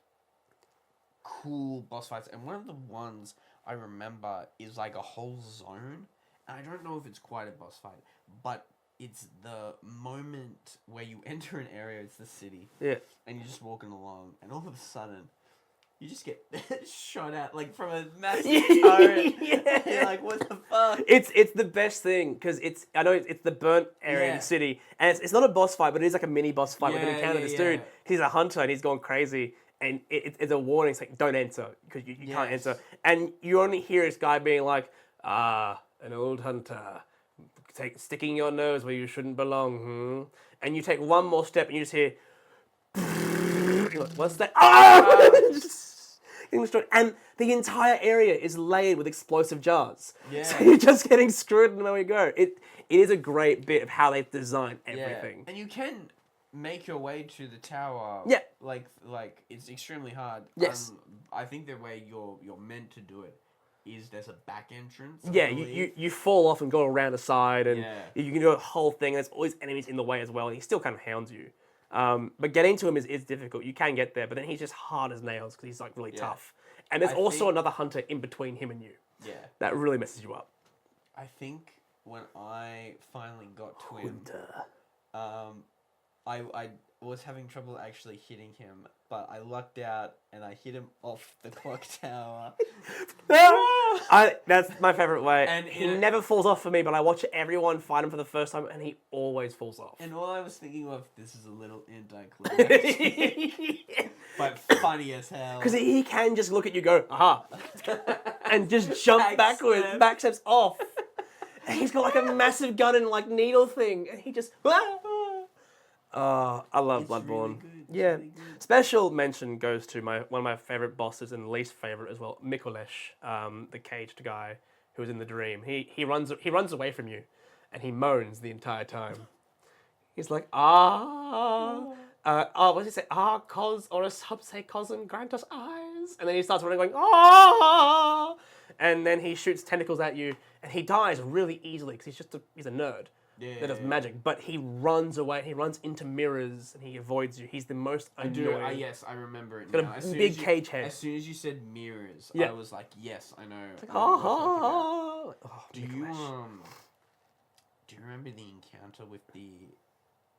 cool boss fights, and one of the ones I remember is like a whole zone, and I don't know if it's quite a boss fight, but it's the moment where you enter an area, it's the city, and you're just walking along, and all of a sudden, you just get shot at like from a massive turret. You're like, what the fuck? It's the best thing, because I know it's the burnt area in the city, and it's not a boss fight, but it is like a mini boss fight where you encounter this dude. He's a hunter and he's going crazy. And it's a warning, it's like, don't enter, because you can't enter. And you only hear this guy being like, an old hunter, sticking your nose where you shouldn't belong. And you take one more step and you just hear, you're like, what's that? Getting destroyed. And the entire area is layered with explosive jars. Yeah. So you're just getting screwed no matter where you go. It is a great bit of how they've designed everything. Yeah. And you can make your way to the tower. Yeah. Like it's extremely hard. Yes. I think the way you're meant to do it is there's a back entrance. Yeah, you fall off and go around the side, and you can do a whole thing. There's always enemies in the way as well, and he still kind of hounds you. But getting to him is difficult. You can get there, but then he's just hard as nails because he's like really tough. And there's also another hunter in between him and you. Yeah. That really messes you up. I think when I finally got to him, I was having trouble actually hitting him, but I lucked out and I hit him off the clock tower. That's my favourite way. And he never falls off for me, but I watch everyone fight him for the first time and he always falls off. And all I was thinking of, this is a little anticlimactic, but funny as hell. Because he can just look at you, go, aha, and just jump backwards, backsteps off. And he's got like a massive gun and like needle thing, and he just... I love Bloodborne. Really really Special mention goes to one of my favorite bosses and least favorite as well, Mikulesh, the caged guy who was in the dream. He runs away from you, and he moans the entire time. He's like, what does he say? Cos, or a sub say, cousin, grant us eyes. And then he starts running, going, and then he shoots tentacles at you, and he dies really easily because he's a nerd. That does magic, but he runs away. He runs into mirrors and he avoids you. He's the most annoying. Yes, I remember it now. Got a big cage head. As soon as you said mirrors, I was like, yes, I know. Do you remember the encounter with the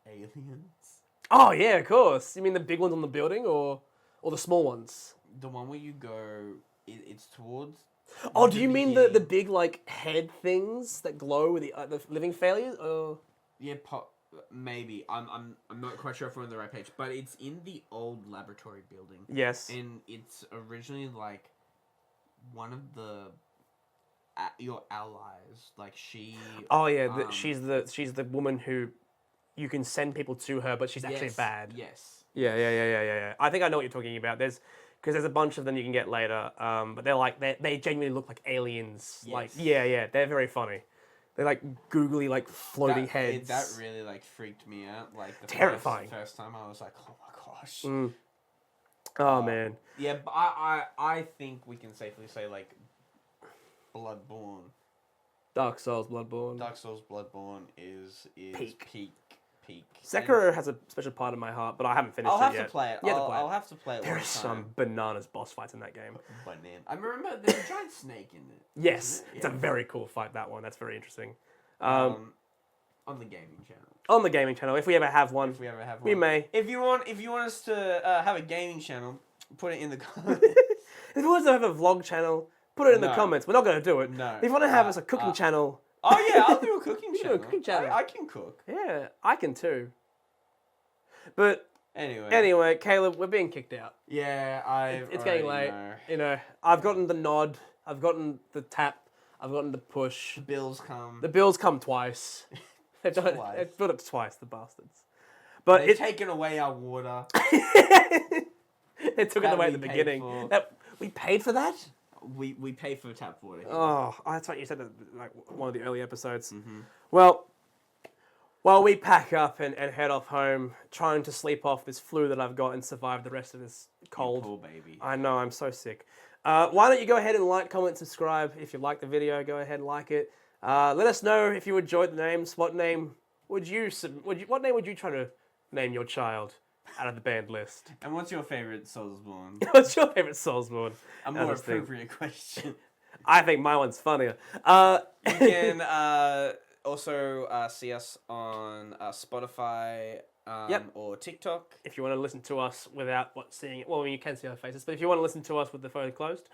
aliens? Oh yeah, of course. You mean the big ones on the building, or the small ones? The one where you go, it's towards. Oh, do you mean the big like head things that glow with the living failures? Yeah, maybe. I'm not quite sure if we're on the right page, but it's in the old laboratory building. Yes. And it's originally like one of your allies, like she. Oh yeah, she's the woman who you can send people to her, but she's actually bad. Yes. Yeah. I think I know what you're talking about. Because there's a bunch of them you can get later, but they genuinely look like aliens. Yes. Like they're very funny. They're like googly, like floating heads. That really like freaked me out. Like terrifying. First time I was like, oh my gosh. Oh man. Yeah, but I think we can safely say like Bloodborne. Dark Souls Bloodborne is peak. Sekiro has a special part in my heart, but I haven't finished it yet. I'll have to play it. I'll have to play it. There are some bananas boss fights in that game. I remember there's a giant snake in it. Yes, it's a very cool fight. That one. That's very interesting. On the gaming channel. On the gaming channel, if we ever have one. We may. If you want us to have a gaming channel, put it in the comments. If you want us to have a vlog channel, put it in the comments. We're not going to do it. No. If you want to have us a cooking channel. Oh yeah, I'll do a cooking channel. Do a cooking channel. I can cook. Yeah, I can too. But Anyway, Caleb, we're being kicked out. Yeah, It's getting late. know. You know, I've gotten the nod. I've gotten the tap. I've gotten the push. The bills come. The bills come twice. They've done it. Twice. They've done it twice, the bastards. But They've it's taken away our water. they took it that away at we the paid beginning. for. That we paid for that. We pay for tap water. Oh, that's what you said in like one of the early episodes. Mm-hmm. Well, while we pack up and head off home, trying to sleep off this flu that I've got and survive the rest of this cold. Poor baby. I know, I'm so sick. Why don't you go ahead and like, comment, subscribe. If you like the video, go ahead and like it. Let us know if you enjoyed the names. What name would you try to name your child out of the banned list? And what's your favorite Soulsborne? What's your favorite Soulsborne? A more appropriate question. I think my one's funnier. You can also see us on Spotify or TikTok. If you want to listen to us without seeing it, well, you can see our faces, but if you want to listen to us with the phone closed,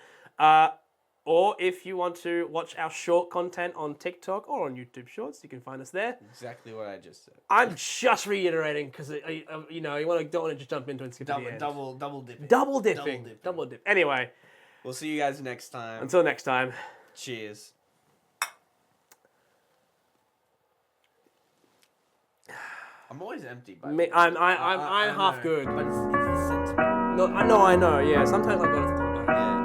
or if you want to watch our short content on TikTok or on YouTube Shorts, you can find us there. Exactly what I just said. I'm just reiterating because you don't want to just jump into it and skip to the end. Double dipping. Double dipping. Double dip. Anyway, We'll see you guys next time. until next time. Cheers. I'm always empty. By the way. I'm I half know, good. But it's the sentiment. No, I know. Yeah, sometimes I've got to. Yeah.